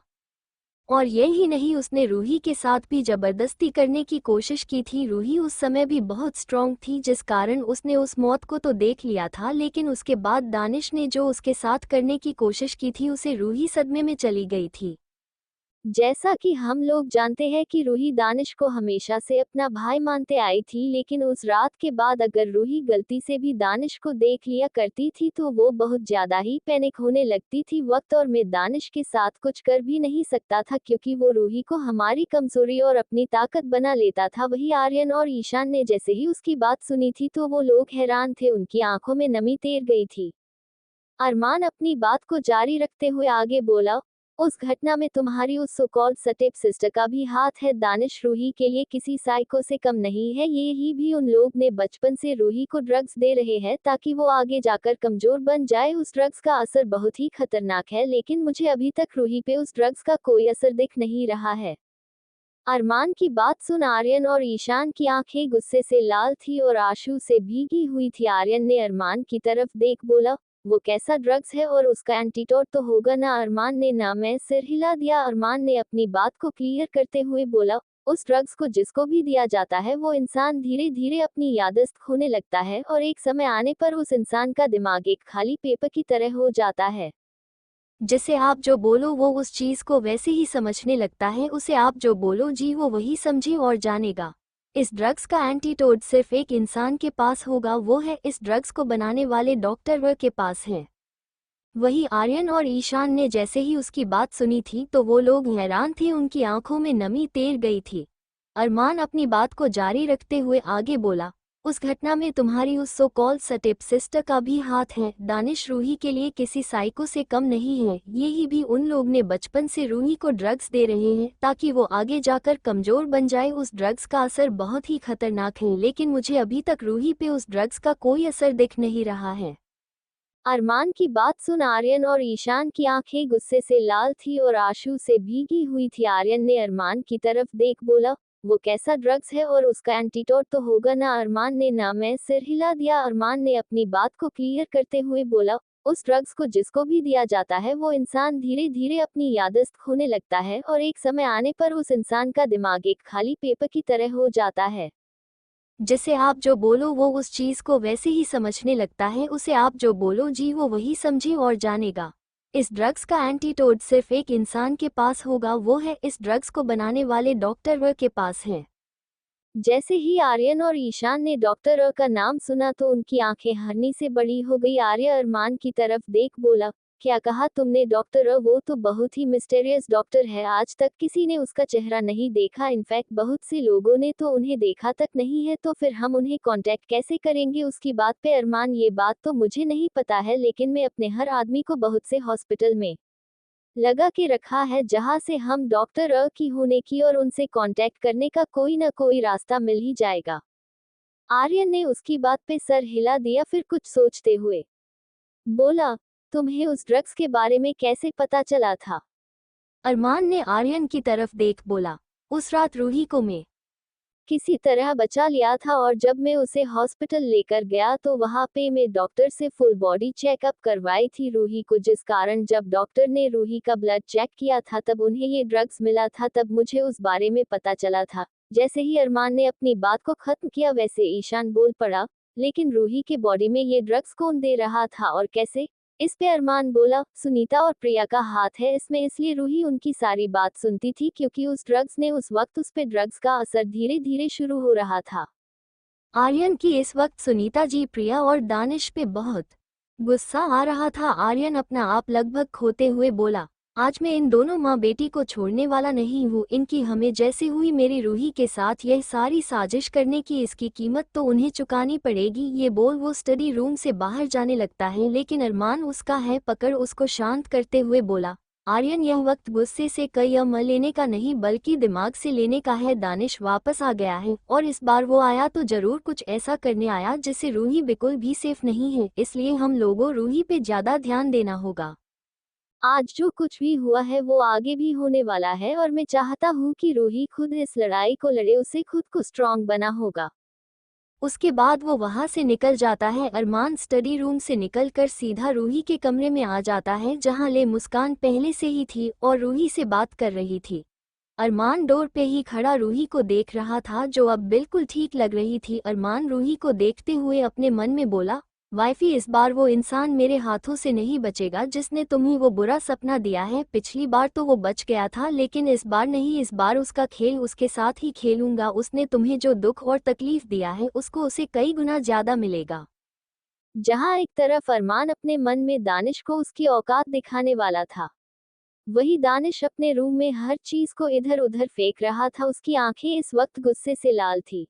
और यही नहीं, उसने रूही के साथ भी जबरदस्ती करने की कोशिश की थी। रूही उस समय भी बहुत स्ट्रॉन्ग थी जिस कारण उसने उस मौत को तो देख लिया था, लेकिन उसके बाद दानिश ने जो उसके साथ करने की कोशिश की थी उसे रूही सदमे में चली गई थी। जैसा कि हम लोग जानते हैं कि रूही दानिश को हमेशा से अपना भाई मानते आई थी, लेकिन उस रात के बाद अगर रूही गलती से भी दानिश को देख लिया करती थी तो वो बहुत ज्यादा ही पैनिक होने लगती थी वक्त, और मैं दानिश के साथ कुछ कर भी नहीं सकता था क्योंकि वो रूही को हमारी कमजोरी और अपनी ताकत बना लेता था। वही आर्यन और ईशान ने जैसे ही उसकी बात सुनी थी तो वो लोग हैरान थे, उनकी आंखों में नमी तैर गई थी। अरमान अपनी बात को जारी रखते हुए आगे बोला, उस घटना में तुम्हारी उस सो कॉल्ड स्टेप सिस्टर का भी हाथ है। दानिश रूही के लिए किसी साइको से कम नहीं है। ये ही भी उन लोग ने बचपन से रूही को ड्रग्स दे रहे हैं ताकि वो आगे जाकर कमजोर बन जाए। उस ड्रग्स का असर बहुत ही खतरनाक है, लेकिन मुझे अभी तक रूही पे उस ड्रग्स का कोई असर दिख नहीं रहा है। अरमान की बात सुन आर्यन और ईशान की आंखें गुस्से से लाल थी और आंसू से भीगी हुई थी। आर्यन ने अरमान की तरफ देख बोला, वो कैसा ड्रग्स है और उसका एंटीडोट तो होगा ना? अरमान ने ना में सिर हिला दिया। अरमान ने अपनी बात को क्लियर करते हुए बोला, उस ड्रग्स को जिसको भी दिया जाता है वो इंसान धीरे धीरे अपनी याददाश्त खोने लगता है और एक समय आने पर उस इंसान का दिमाग एक खाली पेपर की तरह हो जाता है। जिसे आप जो बोलो वो उस चीज को वैसे ही समझने लगता है, उसे आप जो बोलो जी वो वही समझे और जानेगा। इस ड्रग्स का एंटीडोट सिर्फ एक इंसान के पास होगा, वो है इस ड्रग्स को बनाने वाले डॉक्टर वर के पास है। वही आर्यन और ईशान ने जैसे ही उसकी बात सुनी थी तो वो लोग हैरान थे, उनकी आंखों में नमी तैर गई थी। अरमान अपनी बात को जारी रखते हुए आगे बोला, उस घटना में तुम्हारी उस सो कॉल्ड स्टेप सिस्टर का भी हाथ है। दानिश रूही के लिए किसी साइको से कम नहीं है। यही भी उन लोग ने बचपन से रूही को ड्रग्स दे रहे हैं ताकि वो आगे जाकर कमजोर बन जाए। उस ड्रग्स का असर बहुत ही खतरनाक है, लेकिन मुझे अभी तक रूही पे उस ड्रग्स का कोई असर दिख नहीं रहा है। अरमान की बात सुन आर्यन और ईशान की आंखें गुस्से से लाल थी और आंसू से भीगी हुई थी। आर्यन ने अरमान की तरफ देख बोला, वो कैसा ड्रग्स है और उसका एंटीडोट तो होगा ना? अरमान ने ना में सिर हिला दिया। अरमान ने अपनी बात को क्लियर करते हुए बोला, उस ड्रग्स को जिसको भी दिया जाता है वो इंसान धीरे धीरे अपनी याददाश्त खोने लगता है और एक समय आने पर उस इंसान का दिमाग एक खाली पेपर की तरह हो जाता है। जैसे आप जो बोलो वो उस चीज को वैसे ही समझने लगता है। उसे आप जो बोलो जी वो वही समझे और जानेगा। इस ड्रग्स का एंटीटोड सिर्फ एक इंसान के पास होगा, वो है इस ड्रग्स को बनाने वाले डॉक्टर व के पास है। जैसे ही आर्यन और ईशान ने डॉक्टर अ का नाम सुना तो उनकी आंखें हरनी से बड़ी हो गई। आर्य अरमान की तरफ देख बोला, क्या कहा तुमने डॉक्टर अ? वो तो बहुत ही मिस्टीरियस डॉक्टर है, आज तक किसी ने उसका चेहरा नहीं देखा, इनफैक्ट बहुत से लोगों ने तो उन्हें देखा तक नहीं है, तो फिर हम उन्हें कांटेक्ट कैसे करेंगे उसकी बात पे? अरमान, ये बात तो मुझे नहीं पता है, लेकिन मैं अपने हर आदमी को बहुत से हॉस्पिटल में लगा के रखा है जहां से हम डॉक्टर अ की होने की और उनसे कांटेक्ट करने का कोई ना कोई रास्ता मिल ही जाएगा। आर्यन ने उसकी बात पे सर हिला दिया, फिर कुछ सोचते हुए बोला, तुम्हें उस ड्रग्स के बारे में कैसे पता चला था? अरमान ने आर्यन की तरफ देख बोला, उस रात रूही को मैं किसी तरह बचा लिया था और जब मैं उसे हॉस्पिटल लेकर गया तो वहां पे मैं डॉक्टर से फुल बॉडी चेकअप करवाई थी रूही को, जिस कारण जब डॉक्टर ने रूही का ब्लड चेक किया था तब उन्हें ये ड्रग्स मिला था, तब मुझे उस बारे में पता चला था। जैसे ही अरमान ने अपनी बात को खत्म किया वैसे ईशान बोल पड़ा, लेकिन रूही के बॉडी में ये ड्रग्स कौन दे रहा था और कैसे? इस पे अरमान बोला, सुनीता और प्रिया का हाथ है इसमें, इसलिए रूही उनकी सारी बात सुनती थी क्योंकि उस ड्रग्स ने उस वक्त उस पे ड्रग्स का असर धीरे धीरे शुरू हो रहा था। आर्यन की इस वक्त सुनीता जी, प्रिया और दानिश पे बहुत गुस्सा आ रहा था। आर्यन अपना आप लगभग खोते हुए बोला, आज मैं इन दोनों माँ बेटी को छोड़ने वाला नहीं हूँ। इनकी हमें जैसे हुई मेरी रूही के साथ यह सारी साजिश करने की, इसकी कीमत तो उन्हें चुकानी पड़ेगी। ये बोल वो स्टडी रूम से बाहर जाने लगता है, लेकिन अरमान उसका है पकड़ उसको शांत करते हुए बोला, आर्यन यह वक्त गुस्से से कई अम लेने का नहीं बल्कि दिमाग से लेने का है। दानिश वापस आ गया है और इस बार वो आया तो जरूर कुछ ऐसा करने आया जिससे रूही बिल्कुल भी सेफ नहीं है, इसलिए हम लोगों रूही पे ज्यादा ध्यान देना होगा। आज जो कुछ भी हुआ है वो आगे भी होने वाला है और मैं चाहता हूँ कि रूही खुद इस लड़ाई को लड़े, उसे खुद को स्ट्रांग बना होगा। उसके बाद वो वहां से निकल जाता है। अरमान स्टडी रूम से निकलकर सीधा रूही के कमरे में आ जाता है जहां ले मुस्कान पहले से ही थी और रूही से बात कर रही थी। अरमान डोर पे ही खड़ा रूही को देख रहा था जो अब बिल्कुल ठीक लग रही थी। अरमान रूही को देखते हुए अपने मन में बोला, वाइफी इस बार वो इंसान मेरे हाथों से नहीं बचेगा जिसने तुम्हें वो बुरा सपना दिया है। पिछली बार तो वो बच गया था लेकिन इस बार नहीं, इस बार उसका खेल उसके साथ ही खेलूंगा। उसने तुम्हें जो दुख और तकलीफ दिया है उसको उसे कई गुना ज्यादा मिलेगा। जहां एक तरफ अरमान अपने मन में दानिश को उसकी औकात दिखाने वाला था, वही दानिश अपने रूम में हर चीज को इधर उधर फेंक रहा था। उसकी आंखें इस वक्त गुस्से से लाल थी।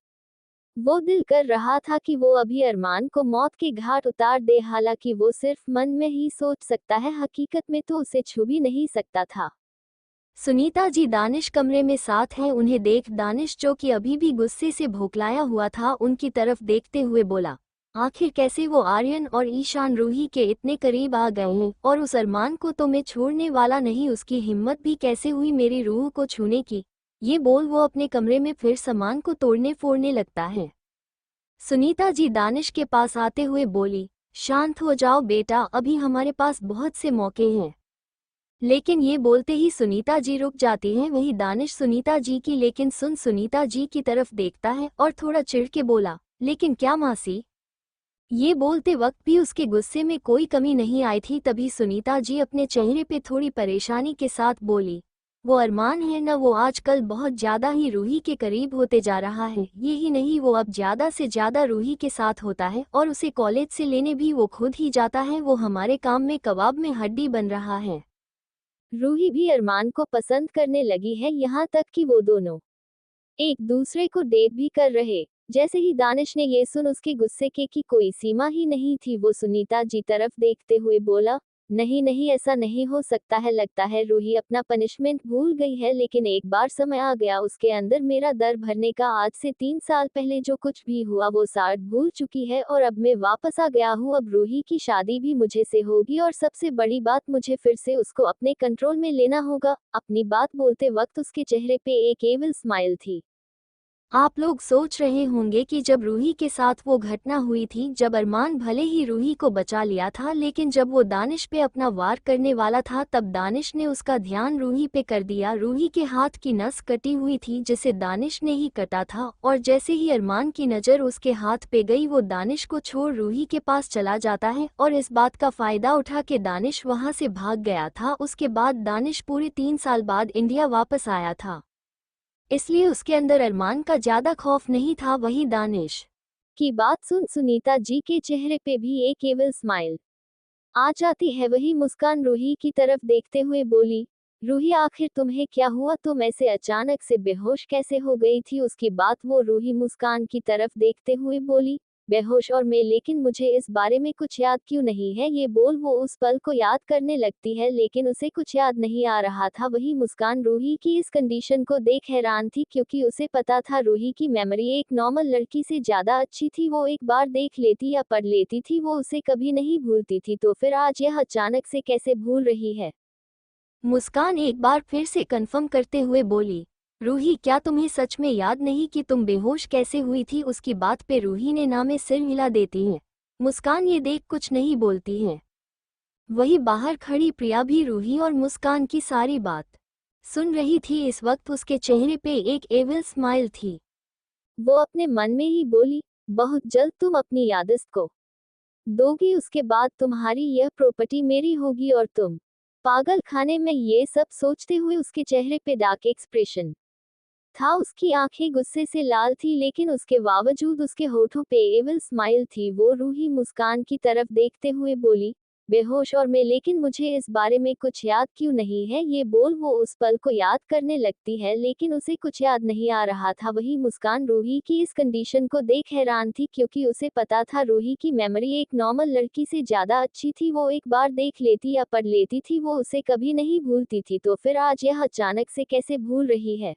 वो दिल कर रहा था कि वो अभी अरमान को मौत के घाट उतार दे, हालांकि वो सिर्फ मन में ही सोच सकता है, हकीकत में तो उसे छू भी नहीं सकता था। सुनीता जी दानिश कमरे में साथ हैं। उन्हें देख दानिश जो कि अभी भी गुस्से से भौंकलाया हुआ था उनकी तरफ देखते हुए बोला, आखिर कैसे वो आर्यन और ईशान रूही के इतने करीब आ गए हैं और उस अरमान को तो मैं छोड़ने वाला नहीं, उसकी हिम्मत भी कैसे हुई मेरी रूह को छूने की। ये बोल वो अपने कमरे में फिर सामान को तोड़ने फोड़ने लगता है। सुनीता जी दानिश के पास आते हुए बोली, शांत हो जाओ बेटा, अभी हमारे पास बहुत से मौके हैं। लेकिन ये बोलते ही सुनीता जी रुक जाती हैं। वही दानिश सुनीता जी की लेकिन सुन सुनीता जी की तरफ देखता है और थोड़ा चिढ़ के बोला, लेकिन क्या मासी? ये बोलते वक्त भी उसके गुस्से में कोई कमी नहीं आई थी। तभी सुनीता जी अपने चेहरे पे थोड़ी परेशानी के साथ बोली, वो अरमान है न, वो आजकल बहुत ज्यादा ही रूही के करीब होते जा रहा है। ये ही नहीं, वो अब ज्यादा से ज्यादा रूही के साथ होता है और उसे कॉलेज से लेने भी वो खुद ही जाता है। वो हमारे काम में कबाब में हड्डी बन रहा है। रूही भी अरमान को पसंद करने लगी है, यहाँ तक कि वो दोनों एक दूसरे को डेट भी कर रहे। जैसे ही दानिश ने ये सुन उसके गुस्से के की कोई सीमा ही नहीं थी, वो सुनीता जी तरफ देखते हुए बोला, नहीं नहीं ऐसा नहीं हो सकता है, लगता है रूही अपना पनिशमेंट भूल गई है, लेकिन एक बार समय आ गया उसके अंदर मेरा दर भरने का, आज से 3 साल पहले जो कुछ भी हुआ वो साठ भूल चुकी है और अब मैं वापस आ गया हूँ, अब रूही की शादी भी मुझे से होगी और सबसे बड़ी बात मुझे फिर से उसको अपने कंट्रोल में लेना होगा। अपनी बात बोलते वक्त उसके चेहरे पे एक एविल स्माइल थी। आप लोग सोच रहे होंगे कि जब रूही के साथ वो घटना हुई थी, जब अरमान भले ही रूही को बचा लिया था, लेकिन जब वो दानिश पे अपना वार करने वाला था तब दानिश ने उसका ध्यान रूही पे कर दिया। रूही के हाथ की नस कटी हुई थी जिसे दानिश ने ही कटा था, और जैसे ही अरमान की नज़र उसके हाथ पे गई वो दानिश को छोड़ रूही के पास चला जाता है, और इस बात का फायदा उठा के दानिश वहाँ से भाग गया था। उसके बाद दानिश पूरे 3 साल बाद इंडिया वापस आया था, इसलिए उसके अंदर अरमान का ज्यादा खौफ नहीं था। वही दानिश की बात सुन सुनीता जी के चेहरे पे भी एक एविल स्माइल आ जाती है। वही मुस्कान रूही की तरफ देखते हुए बोली, रूही आखिर तुम्हें क्या हुआ, तुम ऐसे अचानक से बेहोश कैसे हो गई थी। उसकी बात वो रूही मुस्कान की तरफ देखते हुए बोली, बेहोश और मैं, लेकिन मुझे इस बारे में कुछ याद क्यों नहीं है। ये बोल वो उस पल को याद करने लगती है, लेकिन उसे कुछ याद नहीं आ रहा था। वही मुस्कान रूही की इस कंडीशन को देख हैरान थी, क्योंकि उसे पता था रूही की मेमोरी एक नॉर्मल लड़की से ज्यादा अच्छी थी। वो एक बार देख लेती या पढ़ लेती थी, वो उसे कभी नहीं भूलती थी, तो फिर आज यह अचानक से कैसे भूल रही है। मुस्कान एक बार फिर से कंफर्म करते हुए बोली, रूही क्या तुम्हें सच में याद नहीं कि तुम बेहोश कैसे हुई थी। उसकी बात पे रूही ने ना में सिर हिला देती है। मुस्कान ये देख कुछ नहीं बोलती है। वही बाहर खड़ी प्रिया भी रूही और मुस्कान की सारी बात सुन रही थी। इस वक्त उसके चेहरे पे एक एविल स्माइल थी। वो अपने मन में ही बोली, बहुत जल्द तुम अपनी याददाश्त को दोगी, उसके बाद तुम्हारी यह प्रॉपर्टी मेरी होगी और तुम पागल खाने में। ये सब सोचते हुए उसके चेहरे पे डार्क एक्सप्रेशन था, उसकी आंखें गुस्से से लाल थी, लेकिन उसके बावजूद उसके होठों पे एविल स्माइल थी। वो रूही मुस्कान की तरफ देखते हुए बोली, बेहोश और मैं, लेकिन मुझे इस बारे में कुछ याद क्यों नहीं है। ये बोल वो उस पल को याद करने लगती है, लेकिन उसे कुछ याद नहीं आ रहा था। वही मुस्कान रूही की इस कंडीशन को देख हैरान थी, क्योंकि उसे पता था रूही की मेमोरी एक नॉर्मल लड़की से ज्यादा अच्छी थी। वो एक बार देख लेती या पढ़ लेती थी, वो उसे कभी नहीं भूलती थी, तो फिर आज यह अचानक से कैसे भूल रही है।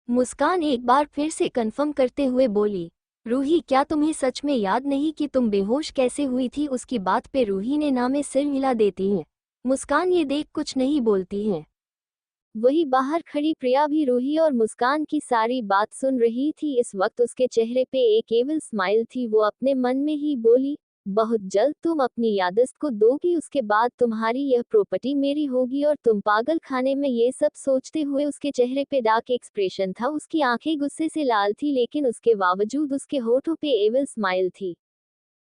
मुस्कान एक बार फिर से कंफर्म करते हुए बोली, रूही क्या तुम्हें सच में याद नहीं कि तुम बेहोश कैसे हुई थी। उसकी बात पे रूही ने ना में सिर हिला देती है। मुस्कान ये देख कुछ नहीं बोलती है। वही बाहर खड़ी प्रिया भी रूही और मुस्कान की सारी बात सुन रही थी। इस वक्त उसके चेहरे पे एक एविल स्माइल थी। वो अपने मन में ही बोली, बहुत जल्द तुम अपनी याददाश्त को दोगी, उसके बाद तुम्हारी यह प्रॉपर्टी मेरी होगी और तुम पागल खाने में। ये सब सोचते हुए उसके चेहरे पे डार्क एक्सप्रेशन था, उसकी आंखें गुस्से से लाल थी, लेकिन उसके बावजूद उसके होठों पे एविल स्माइल थी।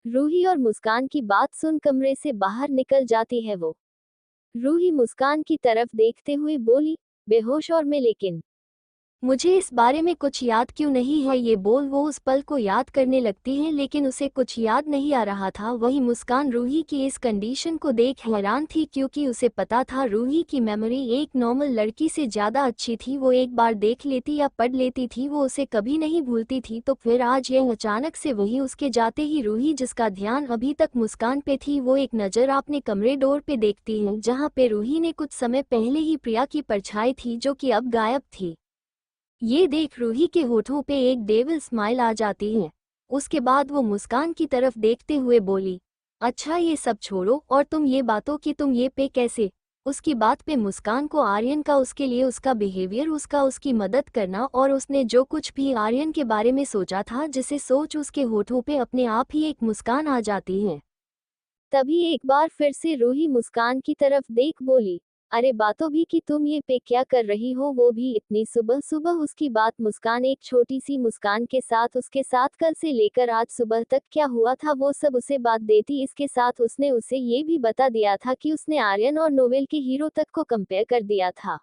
रूही और मुस्कान की बात सुन कमरे से बाहर निकल जाती है वो। रूही मुस्कान की तरफ देखते हुए बोली, बेहोश और मैं, लेकिन मुझे इस बारे में कुछ याद क्यों नहीं है। ये बोल वो उस पल को याद करने लगती है, लेकिन उसे कुछ याद नहीं आ रहा था। वही मुस्कान रूही की इस कंडीशन को देख हैरान थी, क्योंकि उसे पता था रूही की मेमोरी एक नॉर्मल लड़की से ज्यादा अच्छी थी। वो एक बार देख लेती या पढ़ लेती थी, वो उसे कभी नहीं भूलती थी, तो फिर आज यह अचानक से वही उसके जाते ही रूही जिसका ध्यान अभी तक मुस्कान पे थी, वो एक नज़र अपने कमरे डोर पे देखती है, जहाँ पे रूही ने कुछ समय पहले ही प्रिया की परछाई थी जो कि अब गायब थी। ये देख रूही के होठों पे एक डेविल स्माइल आ जाती है। उसके बाद वो मुस्कान की तरफ देखते हुए बोली, अच्छा ये सब छोड़ो और तुम ये बातों कि तुम ये पे कैसे। उसकी बात पे मुस्कान को आर्यन का, उसके लिए उसका बिहेवियर, उसकी मदद करना और उसने जो कुछ भी आर्यन के बारे में सोचा था, जिसे सोच उसके होठों पे अपने आप ही एक मुस्कान आ जाती है। तभी एक बार फिर से रूही मुस्कान की तरफ देख बोली, अरे बातों भी कि तुम ये पे क्या कर रही हो, वो भी इतनी सुबह सुबह। उसकी बात मुस्कान एक छोटी सी मुस्कान के साथ उसके साथ कल से लेकर आज सुबह तक क्या हुआ था वो सब उसे बात देती। इसके साथ उसने उसे ये भी बता दिया था कि उसने आर्यन और नोवेल के हीरो तक को कंपेयर कर दिया था।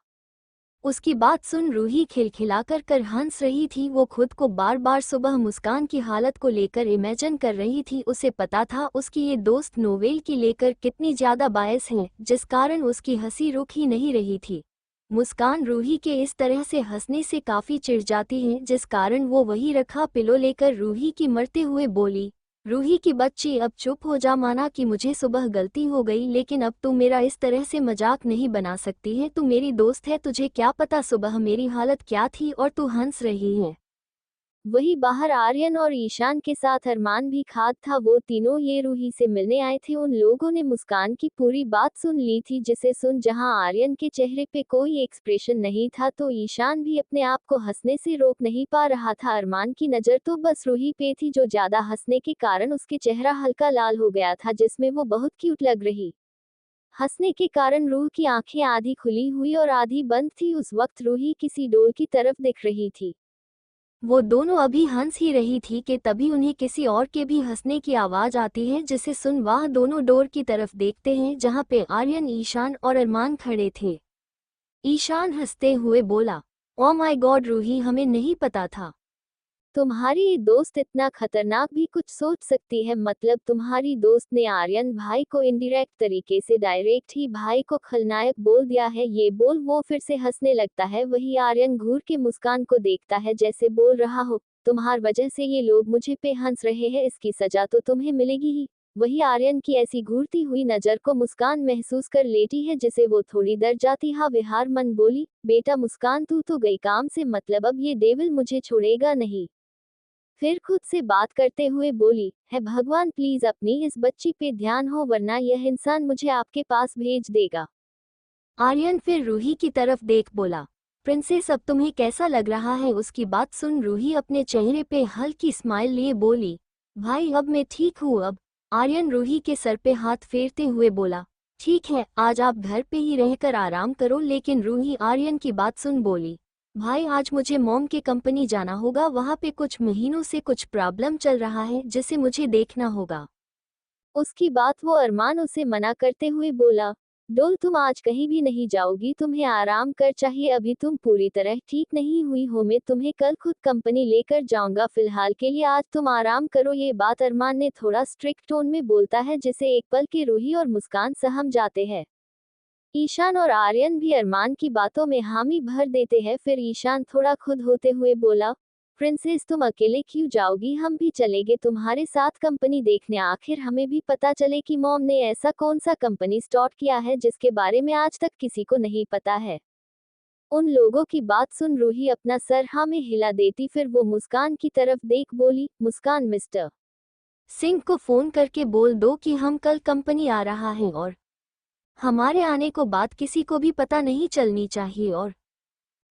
उसकी बात सुन रूही खिलखिलाकर कर हंस रही थी। वो खुद को बार बार सुबह मुस्कान की हालत को लेकर इमेजिन कर रही थी। उसे पता था उसकी ये दोस्त नोवेल की लेकर कितनी ज्यादा बायस है, जिस कारण उसकी हंसी रुक ही नहीं रही थी। मुस्कान रूही के इस तरह से हंसने से काफी चिढ़ जाती है, जिस कारण वो वही रखा पिलो लेकर रूही की मरते हुए बोली, रूही की बच्ची अब चुप हो जा, माना कि मुझे सुबह गलती हो गई, लेकिन अब तू मेरा इस तरह से मजाक नहीं बना सकती है। तू मेरी दोस्त है, तुझे क्या पता सुबह मेरी हालत क्या थी और तू हंस रही है। वही बाहर आर्यन और ईशान के साथ अरमान भी खाद था। वो तीनों ये रूही से मिलने आए थे। उन लोगों ने मुस्कान की पूरी बात सुन ली थी, जिसे सुन जहां आर्यन के चेहरे पे कोई एक्सप्रेशन नहीं था, तो ईशान भी अपने आप को हंसने से रोक नहीं पा रहा था। अरमान की नजर तो बस रूही पे थी, जो ज्यादा हंसने के कारण उसके चेहरा हल्का लाल हो गया था, जिसमें वो बहुत क्यूट लग रही। हंसने के कारण रूह की आंखें आधी खुली हुई और आधी बंद थी। उस वक्त रूही किसी डोर की तरफ दिख रही थी। वो दोनों अभी हंस ही रही थी कि तभी उन्हें किसी और के भी हंसने की आवाज आती है, जिसे सुन वह दोनों डोर की तरफ देखते हैं, जहां पे आर्यन, ईशान और अरमान खड़े थे। ईशान हंसते हुए बोला, ओ माय गॉड रूही, हमें नहीं पता था। तुम्हारी ये दोस्त इतना खतरनाक भी कुछ सोच सकती है? मतलब तुम्हारी दोस्त ने आर्यन भाई को इनडायरेक्ट तरीके से डायरेक्ट ही भाई को खलनायक बोल दिया है। ये बोल वो फिर से हंसने लगता है। वही आर्यन घूर के मुस्कान को देखता है, जैसे बोल रहा हो, तुम्हार वजह से ये लोग मुझे पे हंस रहे हैं, इसकी सजा तो तुम्हें मिलेगी ही। वही आर्यन की ऐसी घूरती हुई नजर को मुस्कान महसूस कर लेती है, जिसे वो थोड़ी डर जाती। हाँ विहार मन बोली, बेटा मुस्कान, तू तो गई काम से, मतलब अब ये डेविल मुझे छोड़ेगा नहीं। फिर खुद से बात करते हुए बोली, है भगवान प्लीज अपनी इस बच्ची पे ध्यान हो, वरना यह इंसान मुझे आपके पास भेज देगा। आर्यन फिर रूही की तरफ देख बोला, प्रिंसेस अब तुम्हें कैसा लग रहा है? उसकी बात सुन रूही अपने चेहरे पे हल्की स्माइल लिए बोली, भाई अब मैं ठीक हूँ। अब आर्यन रूही के सर पे हाथ फेरते हुए बोला, ठीक है, आज आप घर पे ही रहकर आराम करो। लेकिन रूही आर्यन की बात सुन बोली, भाई आज मुझे मॉम के कंपनी जाना होगा, वहाँ पे कुछ महीनों से कुछ प्रॉब्लम चल रहा है जिसे मुझे देखना होगा। उसकी बात वो अरमान उसे मना करते हुए बोला, डोल तुम आज कहीं भी नहीं जाओगी, तुम्हें आराम कर चाहिए, अभी तुम पूरी तरह ठीक नहीं हुई हो, मैं तुम्हें कल खुद कंपनी लेकर जाऊंगा, फिलहाल के लिए आज तुम आराम करो। ये बात अरमान ने थोड़ा स्ट्रिक्ट टोन में बोलता है, जिसे एक पल के रूही और मुस्कान सहम जाते हैं। ईशान और आर्यन भी अरमान की बातों में हामी भर देते हैं। फिर ईशान थोड़ा खुद होते हुए बोला, प्रिंसेस तुम अकेले क्यों जाओगी, हम भी चलेंगे तुम्हारे साथ कंपनी देखने, आखिर हमें भी पता चले कि मॉम ने ऐसा कौन सा कंपनी स्टार्ट किया है जिसके बारे में आज तक किसी को नहीं पता है। उन लोगों की बात सुन रूही अपना सर हाँ में हिला देती। फिर वो मुस्कान की तरफ देख बोली, मुस्कान मिस्टर सिंह को फोन करके बोल दो कि हम कल कंपनी आ रहा है और हमारे आने को बात किसी को भी पता नहीं चलनी चाहिए, और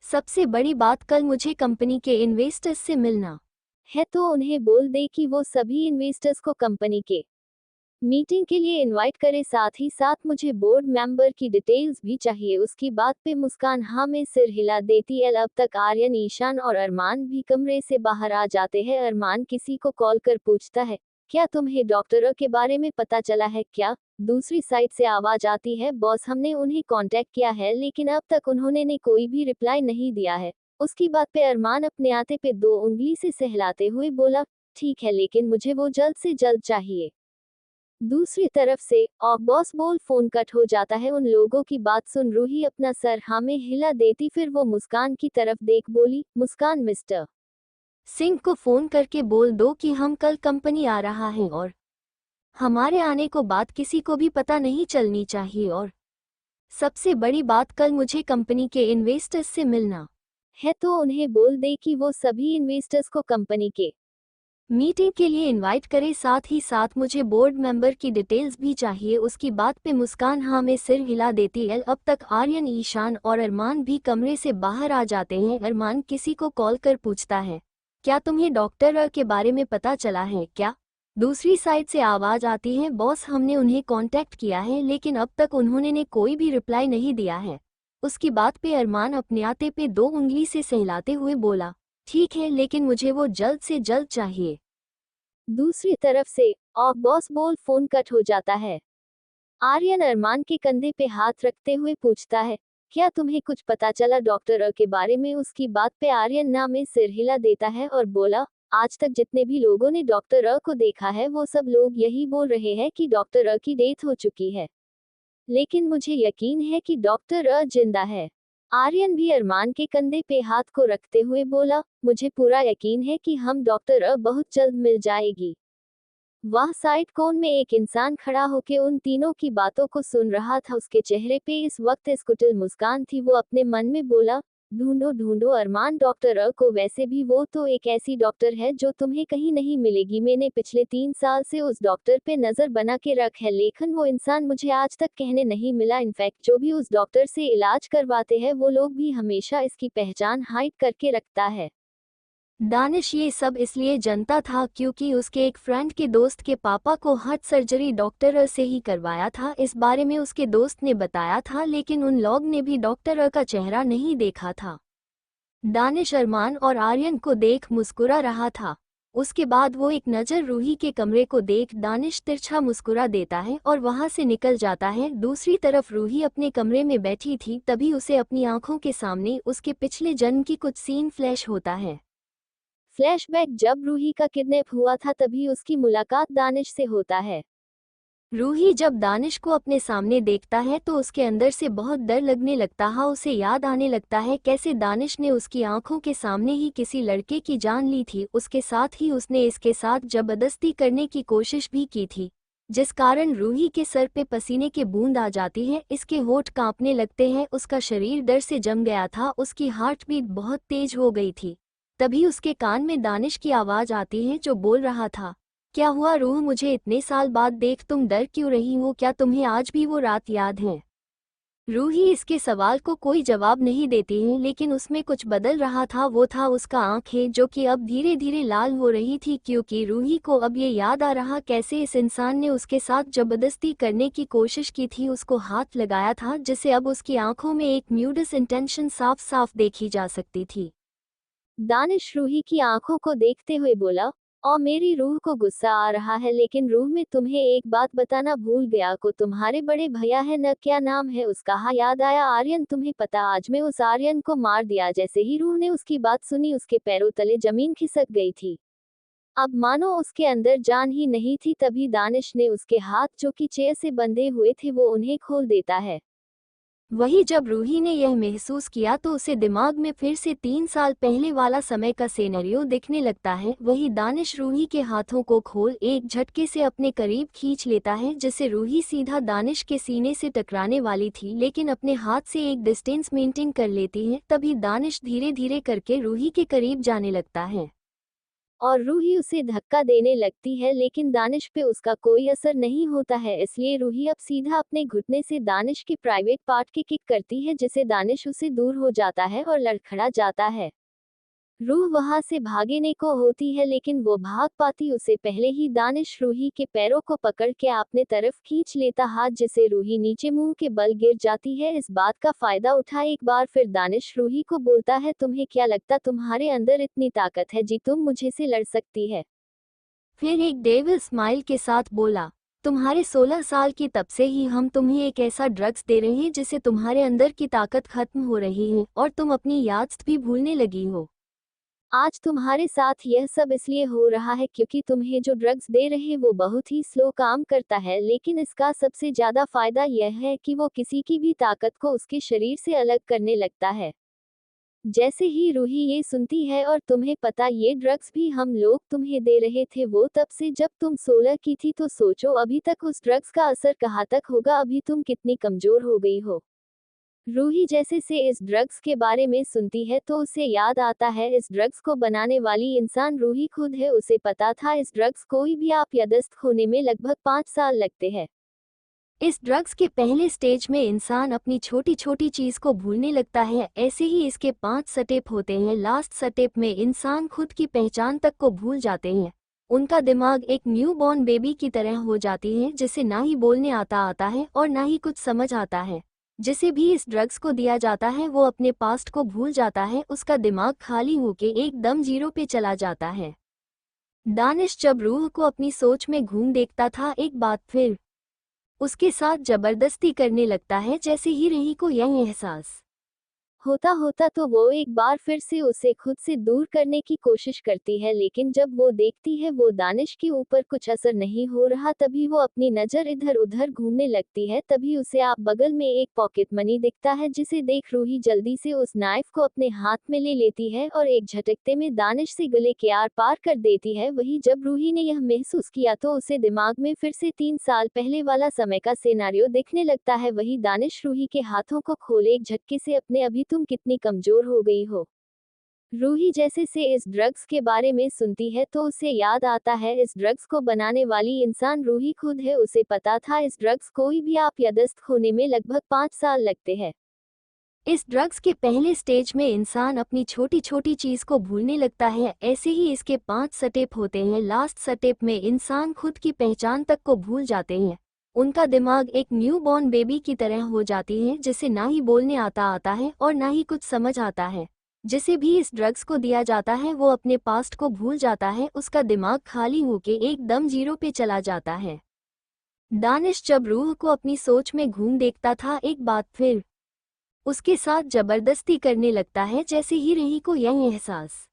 सबसे बड़ी बात कल मुझे कंपनी के इन्वेस्टर्स से मिलना है, तो उन्हें बोल दे कि वो सभी इन्वेस्टर्स को कंपनी के मीटिंग के लिए इनवाइट करे, साथ ही साथ मुझे बोर्ड मेंबर की डिटेल्स भी चाहिए। उसकी बात पे मुस्कान हाँ में सिर हिला देती है। अब तक आर्यन, ईशान और अरमान भी कमरे से बाहर आ जाते हैं। अरमान किसी को कॉल कर पूछता है, क्या तुम्हें डॉक्टर के बारे में पता चला है क्या? दूसरी साइड से आवाज आती है, बॉस हमने उन्हें कांटेक्ट किया है, लेकिन अब तक उन्होंने ने कोई भी रिप्लाई नहीं दिया है। उसकी बात पे अरमान अपने आते पे दो उंगली से सहलाते हुए बोला, ठीक है, लेकिन मुझे वो जल्द से जल्द चाहिए। दूसरी तरफ से बॉस बोल फोन कट हो जाता है। उन लोगों की बात सुन रूही अपना सर हाँ में हिला देती। फिर वो मुस्कान की तरफ देख बोली, मुस्कान मिस्टर सिंह को फोन करके बोल दो कि हम कल कंपनी आ रहा है और हमारे आने को बात किसी को भी पता नहीं चलनी चाहिए, और सबसे बड़ी बात कल मुझे कंपनी के इन्वेस्टर्स से मिलना है, तो उन्हें बोल दे कि वो सभी इन्वेस्टर्स को कंपनी के मीटिंग के लिए इनवाइट करे, साथ ही साथ मुझे बोर्ड मेंबर की डिटेल्स भी चाहिए। उसकी बात पे मुस्कान हाँ में सिर हिला देती है। अब तक आर्यन, ईशान और अरमान भी कमरे से बाहर आ जाते हैं। अरमान किसी को कॉल कर पूछता है, क्या तुम्हें डॉक्टर के बारे में पता चला है क्या? दूसरी साइड से आवाज आती है, बॉस हमने उन्हें कांटेक्ट किया है, लेकिन अब तक उन्होंने ने कोई भी रिप्लाई नहीं दिया है। उसकी बात पे अरमान अपने आते पे दो उंगली से सहलाते हुए बोला, ठीक है, लेकिन मुझे वो जल्द से जल्द चाहिए। दूसरी तरफ से बॉस बोल फोन कट हो जाता है। आर्यन अरमान के कंधे पे हाथ रखते हुए पूछता है, क्या तुम्हें कुछ पता चला डॉक्टर के बारे में? उसकी बात पे आर्यन ना में सिर हिला देता है और बोला, आज तक जितने भी लोगों ने डॉक्टर को देखा है वो सब लोग यही बोल रहे हैं कि डॉक्टर की डेथ हो चुकी है, लेकिन मुझे यकीन है कि डॉक्टर जिंदा है। आर्यन भी अरमान के कंधे पे हाथ को रखते हुए बोला, मुझे पूरा यकीन है कि हम डॉक्टर अब बहुत जल्द मिल जाएगी। वह साइड कोन में एक इंसान खड़ा होकर उन तीनों की बातों को सुन रहा था। उसके चेहरे पे इस वक्त इस कुटिल मुस्कान थी। वो अपने मन में बोला, ढूंढो ढूंढो अरमान डॉक्टर को, वैसे भी वो तो एक ऐसी डॉक्टर है जो तुम्हें कहीं नहीं मिलेगी। मैंने पिछले 3 साल से उस डॉक्टर पे नजर बना के रख है, लेकिन वो इंसान मुझे आज तक कहने नहीं मिला। इनफैक्ट जो भी उस डॉक्टर से इलाज करवाते हैं वो लोग भी हमेशा इसकी पहचान हाइड करके रखता है। दानिश ये सब इसलिए जानता था क्योंकि उसके एक फ्रेंड के दोस्त के पापा को हार्ट सर्जरी डॉक्टर से ही करवाया था। इस बारे में उसके दोस्त ने बताया था, लेकिन उन लोग ने भी डॉक्टर का चेहरा नहीं देखा था। दानिश अरमान और आर्यन को देख मुस्कुरा रहा था। उसके बाद वो एक नज़र रूही के कमरे को देख दानिश तिरछा मुस्कुरा देता है और वहां से निकल जाता है। दूसरी तरफ रूही अपने कमरे में बैठी थी, तभी उसे अपनी आंखों के सामने उसके पिछले जन्म की कुछ सीन फ्लैश होता है। फ्लैशबैक, जब रूही का किडनैप हुआ था तभी उसकी मुलाकात दानिश से होता है। रूही जब दानिश को अपने सामने देखता है तो उसके अंदर से बहुत डर लगने लगता है। उसे याद आने लगता है कैसे दानिश ने उसकी आंखों के सामने ही किसी लड़के की जान ली थी। उसके साथ ही उसने इसके साथ जबरदस्ती करने की कोशिश भी की थी, जिस कारण रूही के सर पे पसीने के बूंद आ जाती है। इसके होठ कांपने लगते हैं, उसका शरीर डर से जम गया था, उसकी हार्ट बीट बहुत तेज हो गई थी। तभी उसके कान में दानिश की आवाज आती है जो बोल रहा था, क्या हुआ रूह, मुझे इतने साल बाद देख तुम डर क्यों रही हो? क्या तुम्हें आज भी वो रात याद है? रूही इसके सवाल को कोई जवाब नहीं देती है, लेकिन उसमें कुछ बदल रहा था। वो था उसका आंखें जो कि अब धीरे धीरे लाल हो रही थी, क्योंकि रूही को अब ये याद आ रहा कैसे इस इंसान ने उसके साथ जबरदस्ती करने की कोशिश की थी, उसको हाथ लगाया था, जिसे अब उसकी आंखों में एक म्यूडस इंटेंशन साफ साफ देखी जा सकती थी। दानिश रूही की आंखों को देखते हुए बोला, और मेरी रूह को गुस्सा आ रहा है, लेकिन रूह में तुम्हें एक बात बताना भूल गया को तुम्हारे बड़े भैया है न, क्या नाम है उसका? हाँ याद आया आर्यन, तुम्हें पता आज मैं उस आर्यन को मार दिया। जैसे ही रूह ने उसकी बात सुनी उसके पैरों तले जमीन खिसक गई थी। अब मानो उसके अंदर जान ही नहीं थी। तभी दानिश ने उसके हाथ जो कि चेयर से बंधे हुए थे वो उन्हें खोल देता है। वही जब रूही ने यह महसूस किया तो उसे दिमाग में फिर से 3 साल पहले वाला समय का सिनेरियो दिखने लगता है। वही दानिश रूही के हाथों को खोल एक झटके से अपने करीब खींच लेता है, जिससे रूही सीधा दानिश के सीने से टकराने वाली थी, लेकिन अपने हाथ से एक डिस्टेंस मेंटेन कर लेती है। तभी दानिश धीरे धीरे करके रूही के करीब जाने लगता है और रूही उसे धक्का देने लगती है, लेकिन दानिश पे उसका कोई असर नहीं होता है। इसलिए रूही अब सीधा अपने घुटने से दानिश के प्राइवेट पार्ट की किक करती है, जिससे दानिश उससे दूर हो जाता है और लड़खड़ा जाता है। रूह वहां से भागने को होती है, लेकिन वो भाग पाती उससे पहले ही दानिश रूही के पैरों को पकड़ के अपने तरफ खींच लेता हाथ, जिससे रूही नीचे मुंह के बल गिर जाती है। इस बात का फायदा उठा एक बार फिर दानिश रूही को बोलता है, तुम्हें क्या लगता तुम्हारे अंदर इतनी ताकत है जी तुम मुझे से लड़ सकती है? फिर एक डेविल स्माइल के साथ बोला, तुम्हारे 16 साल की तब से ही हम तुम्हें एक ऐसा ड्रग्स दे रहे हैं जिससे तुम्हारे अंदर की ताकत खत्म हो रही है और तुम अपनी याद भी भूलने लगी हो। आज तुम्हारे साथ यह सब इसलिए हो रहा है क्योंकि तुम्हें जो ड्रग्स दे रहे हैं वो बहुत ही स्लो काम करता है, लेकिन इसका सबसे ज्यादा फायदा यह है कि वो किसी की भी ताकत को उसके शरीर से अलग करने लगता है। जैसे ही रूही ये सुनती है, और तुम्हें पता ये ड्रग्स भी हम लोग तुम्हें दे रहे थे वो तब से जब तुम 16 की थी, तो सोचो अभी तक उस ड्रग्स का असर कहाँ तक होगा, अभी तुम कितनी कमजोर हो गई हो। रूही जैसे से इस ड्रग्स के बारे में सुनती है तो उसे याद आता है इस ड्रग्स को बनाने वाली इंसान रूही खुद है। उसे पता था इस ड्रग्स कोई भी आप यादस्त खोने में लगभग 5 साल लगते हैं। इस ड्रग्स के पहले स्टेज में इंसान अपनी छोटी छोटी चीज को भूलने लगता है। ऐसे ही इसके 5 स्टेप होते हैं। लास्ट स्टेप में इंसान खुद की पहचान तक को भूल जाते हैं। उनका दिमाग एक न्यू बॉर्न बेबी की तरह हो जाती है, जिसे ना ही बोलने आता है और ना ही कुछ समझ आता है। जिसे भी इस ड्रग्स को दिया जाता है वो अपने पास्ट को भूल जाता है। उसका दिमाग खाली होके एकदम जीरो पे चला जाता है। दानिश जब रूह को अपनी सोच में घूम देखता था, एक बात फिर उसके साथ जबरदस्ती करने लगता है। जैसे ही रही को यह एहसास होता होता तो वो एक बार फिर से उसे खुद से दूर करने की कोशिश करती है, लेकिन जब वो देखती है वो दानिश के ऊपर कुछ असर नहीं हो रहा, तभी वो अपनी नज़र इधर उधर घूमने लगती है। तभी उसे आप बगल में एक पॉकेट मनी दिखता है, जिसे देख रूही जल्दी से उस नाइफ को अपने हाथ में ले लेती है और एक झटकते में दानिश से गले के आर पार कर देती है। वही जब रूही ने यह महसूस किया तो उसे दिमाग में फिर से 3 साल पहले वाला समय का सिनेरियो दिखने लगता है। वही दानिश रूही के हाथों को खोले एक झटके से, अपने अभी तुम कितनी कमजोर हो गई हो। रूही जैसे से इस ड्रग्स के बारे में सुनती है तो उसे याद आता है इस ड्रग्स को बनाने वाली इंसान रूही खुद है। उसे पता था इस ड्रग्स कोई भी आप या दस्त होने में लगभग 5 साल लगते हैं। इस ड्रग्स के पहले स्टेज में इंसान अपनी छोटी छोटी चीज को भूलने लगता है। ऐसे ही इसके 5 स्टेप होते हैं। लास्ट स्टेप में इंसान खुद की पहचान तक को भूल जाते हैं। उनका दिमाग एक न्यू बॉर्न बेबी की तरह हो जाती है, जिसे ना ही बोलने आता है और ना ही कुछ समझ आता है। जिसे भी इस ड्रग्स को दिया जाता है वो अपने पास्ट को भूल जाता है। उसका दिमाग खाली होके एकदम जीरो पे चला जाता है। दानिश जब रूह को अपनी सोच में घूम देखता था, एक बात फिर उसके साथ जबरदस्ती करने लगता है। जैसे ही रूही को यह एहसास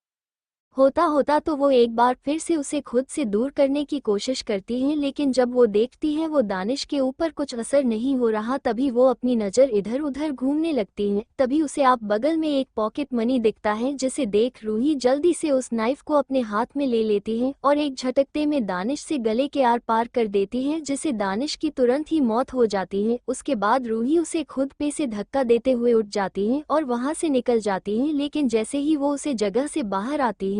होता होता तो वो एक बार फिर से उसे खुद से दूर करने की कोशिश करती है, लेकिन जब वो देखती है वो दानिश के ऊपर कुछ असर नहीं हो रहा, तभी वो अपनी नज़र इधर उधर घूमने लगती है। तभी उसे आप बगल में एक पॉकेट मनी दिखता है, जिसे देख रूही जल्दी से उस नाइफ को अपने हाथ में ले लेती है और एक झटकते में दानिश से गले के आर पार कर देती है, जिससे दानिश की तुरंत ही मौत हो जाती है। उसके बाद रूही उसे खुद पे से धक्का देते हुए उठ जाती है और वहां से निकल जाती है। लेकिन जैसे ही वो उसे जगह से बाहर आती है,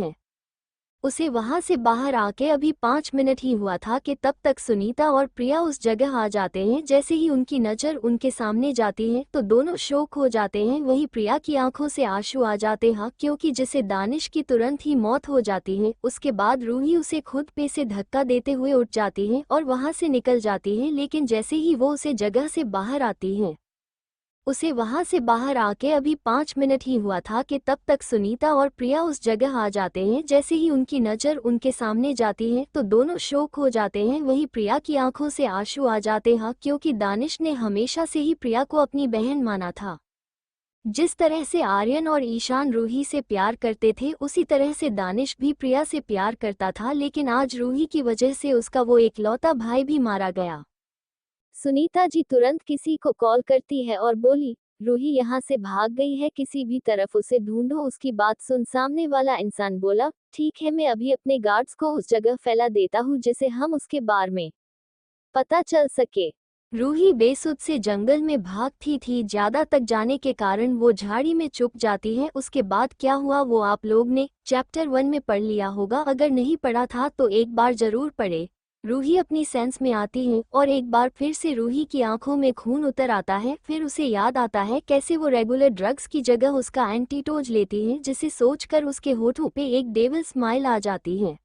उसे वहां से बाहर आके अभी 5 मिनट ही हुआ था कि तब तक सुनीता और प्रिया उस जगह आ जाते हैं। जैसे ही उनकी नज़र उनके सामने जाती है तो दोनों शौक हो जाते हैं। वही प्रिया की आंखों से आंसू आ जाते हैं, क्योंकि जिसे दानिश की तुरंत ही मौत हो जाती है। उसके बाद रूही उसे खुद पे से धक्का देते हुए उठ जाती है और वहां से निकल जाती है। लेकिन जैसे ही वो उसे जगह से बाहर आती है, उसे वहां से बाहर आके अभी 5 मिनट ही हुआ था कि तब तक सुनीता और प्रिया उस जगह आ जाते हैं। जैसे ही उनकी नज़र उनके सामने जाती है तो दोनों शौक हो जाते हैं। वही प्रिया की आंखों से आंसू आ जाते हैं, क्योंकि दानिश ने हमेशा से ही प्रिया को अपनी बहन माना था। जिस तरह से आर्यन और ईशान रूही से प्यार करते थे, उसी तरह से दानिश भी प्रिया से प्यार करता था। लेकिन आज रूही की वजह से उसका वो एकलौता भाई भी मारा गया। सुनीता जी तुरंत किसी को कॉल करती है और बोली, रूही यहाँ से भाग गई है, किसी भी तरफ उसे ढूंढो। उसकी बात सुन सामने वाला इंसान बोला, ठीक है, मैं अभी अपने गार्ड्स को उस जगह फैला देता हूँ जिसे हम उसके बारे में पता चल सके। रूही बेसुध से जंगल में भागती थी। ज्यादा तक जाने के कारण वो झाड़ी में छुप जाती है। उसके बाद क्या हुआ वो आप लोग ने चैप्टर 1 में पढ़ लिया होगा। अगर नहीं पढ़ा था तो एक बार जरूर पढ़े। रूही अपनी सेंस में आती है और एक बार फिर से रूही की आंखों में खून उतर आता है। फिर उसे याद आता है कैसे वो रेगुलर ड्रग्स की जगह उसका एंटीटोज लेती है, जिसे सोचकर उसके होठों पे एक डेविल स्माइल आ जाती है।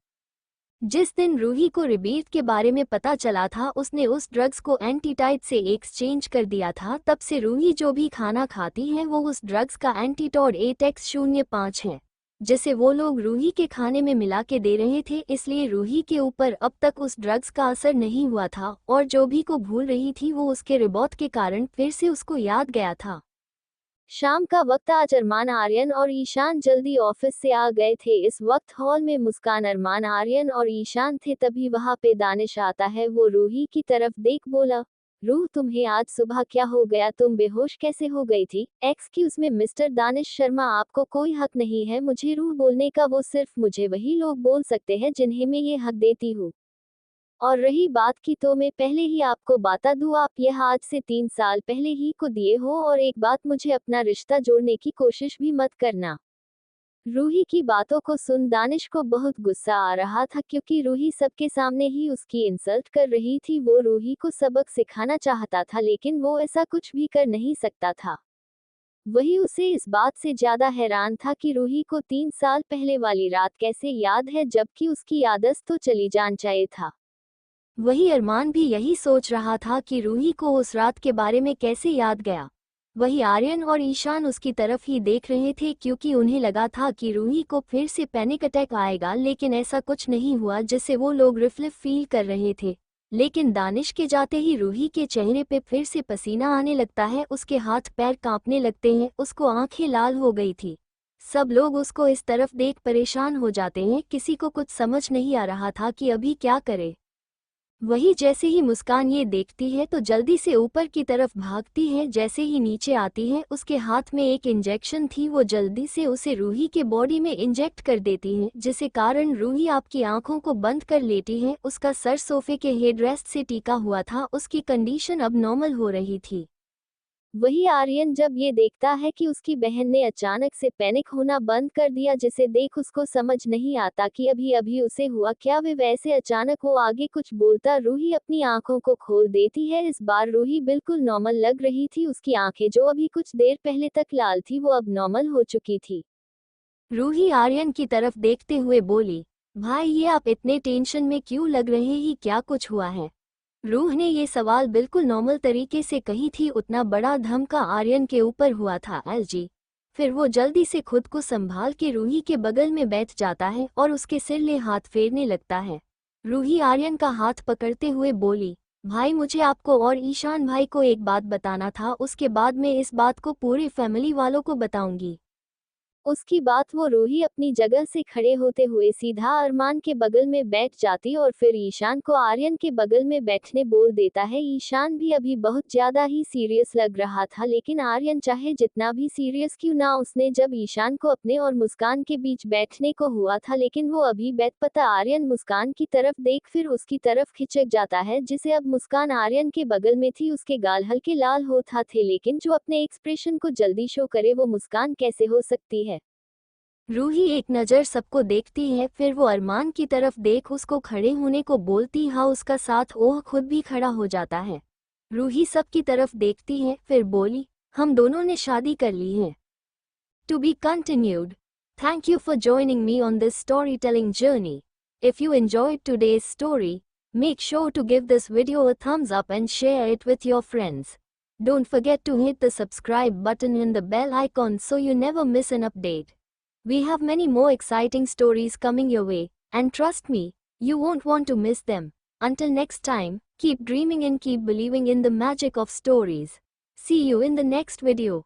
जिस दिन रूही को रिबीट के बारे में पता चला था, उसने उस ड्रग्स को एंटीटाइड से एक्सचेंज कर दिया था। तब से रूही जो भी खाना खाती है वो उस ड्रग्स का एंटीटोड 8x05 है, जिसे वो लोग रूही के खाने में मिला के दे रहे थे। इसलिए रूही के ऊपर अब तक उस ड्रग्स का असर नहीं हुआ था और जो भी को भूल रही थी वो उसके रिबॉट के कारण फिर से उसको याद गया था। शाम का वक्त आज अरमान, आर्यन और ईशान जल्दी ऑफिस से आ गए थे। इस वक्त हॉल में मुस्कान, अरमान, आर्यन और ईशान थे। तभी वहां पे दानिश आता है। वो रूही की तरफ देख बोला, रूह तुम्हें आज सुबह क्या हो गया, तुम बेहोश कैसे हो गई थी? Excuse me mister Danish Sharma, आपको कोई हक नहीं है मुझे रूह बोलने का। वो सिर्फ मुझे वही लोग बोल सकते हैं जिन्हें मैं ये हक देती हूँ। और रही बात की, तो मैं पहले ही आपको बता दूं, आप यह आज से 3 साल पहले ही को दिए हो। और एक बात, मुझे अपना रिश्ता जोड़ने की कोशिश भी मत करना। रूही की बातों को सुन दानिश को बहुत गुस्सा आ रहा था, क्योंकि रूही सबके सामने ही उसकी इंसल्ट कर रही थी। वो रूही को सबक सिखाना चाहता था, लेकिन वो ऐसा कुछ भी कर नहीं सकता था। वही उसे इस बात से ज्यादा हैरान था कि रूही को 3 साल पहले वाली रात कैसे याद है, जबकि उसकी आदत तो चली जान चाहिए था। वही अरमान भी यही सोच रहा था कि रूही को उस रात के बारे में कैसे याद गया। वही आर्यन और ईशान उसकी तरफ ही देख रहे थे, क्योंकि उन्हें लगा था कि रूही को फिर से पैनिक अटैक आएगा। लेकिन ऐसा कुछ नहीं हुआ जिससे वो लोग रिलीफ फील कर रहे थे। लेकिन दानिश के जाते ही रूही के चेहरे पे फिर से पसीना आने लगता है, उसके हाथ पैर कांपने लगते हैं, उसको आंखें लाल हो गई थी। सब लोग उसको इस तरफ देख परेशान हो जाते हैं, किसी को कुछ समझ नहीं आ रहा था कि अभी क्या करे। वही जैसे ही मुस्कान ये देखती है तो जल्दी से ऊपर की तरफ भागती है, जैसे ही नीचे आती है उसके हाथ में एक इंजेक्शन थी, वो जल्दी से उसे रूही के बॉडी में इंजेक्ट कर देती है, जिसके कारण रूही आपकी आंखों को बंद कर लेती है। उसका सर सोफे के हेडरेस्ट से टिका हुआ था, उसकी कंडीशन अब नॉर्मल हो रही थी। वही आर्यन जब ये देखता है कि उसकी बहन ने अचानक से पैनिक होना बंद कर दिया, जिसे देख उसको समझ नहीं आता कि अभी अभी उसे हुआ क्या। वे वैसे अचानक वो आगे कुछ बोलता रूही अपनी आंखों को खोल देती है। इस बार रूही बिल्कुल नॉर्मल लग रही थी, उसकी आंखें जो अभी कुछ देर पहले तक लाल थी वो अब नॉर्मल हो चुकी थी। रूही आर्यन की तरफ देखते हुए बोली, भाई ये आप इतने टेंशन में क्यों लग रहे हैं, क्या कुछ हुआ है? रूह ने ये सवाल बिल्कुल नॉर्मल तरीके से कही थी, उतना बड़ा धमका आर्यन के ऊपर हुआ था एलजी। फिर वो जल्दी से खुद को संभाल के रूही के बगल में बैठ जाता है और उसके सिर ले हाथ फेरने लगता है। रूही आर्यन का हाथ पकड़ते हुए बोली, भाई मुझे आपको और ईशान भाई को एक बात बताना था, उसके बाद मैं इस बात को पूरी फैमिली वालों को बताऊंगी। उसकी बात वो रूही अपनी जगह से खड़े होते हुए सीधा अरमान के बगल में बैठ जाती और फिर ईशान को आर्यन के बगल में बैठने बोल देता है। ईशान भी अभी बहुत ज्यादा ही सीरियस लग रहा था, लेकिन आर्यन चाहे जितना भी सीरियस क्यों ना, उसने जब ईशान को अपने और मुस्कान के बीच बैठने को हुआ था, लेकिन वो अभी बेपता आर्यन मुस्कान की तरफ देख फिर उसकी तरफ खिंचक जाता है। जिसे अब मुस्कान आर्यन के बगल में थी, उसके गाल हल्के लाल होता थे, लेकिन जो अपने एक्सप्रेशन को जल्दी शो करे वो मुस्कान कैसे हो सकती है। रूही एक नज़र सबको देखती है, फिर वो अरमान की तरफ देख उसको खड़े होने को बोलती हाँ उसका साथ ओह खुद भी खड़ा हो जाता है। रूही सबकी तरफ देखती है, फिर बोली, हम दोनों ने शादी कर ली है। To be continued. Thank you for joining me on this story telling journey. If you enjoyed today's story, make sure to give this video a thumbs up and share it with your friends. Don't forget to hit the subscribe button and the bell icon so you never miss an update. We have many more exciting stories coming your way, and trust me, you won't want to miss them. Until next time, keep dreaming and keep believing in the magic of stories. See you in the next video.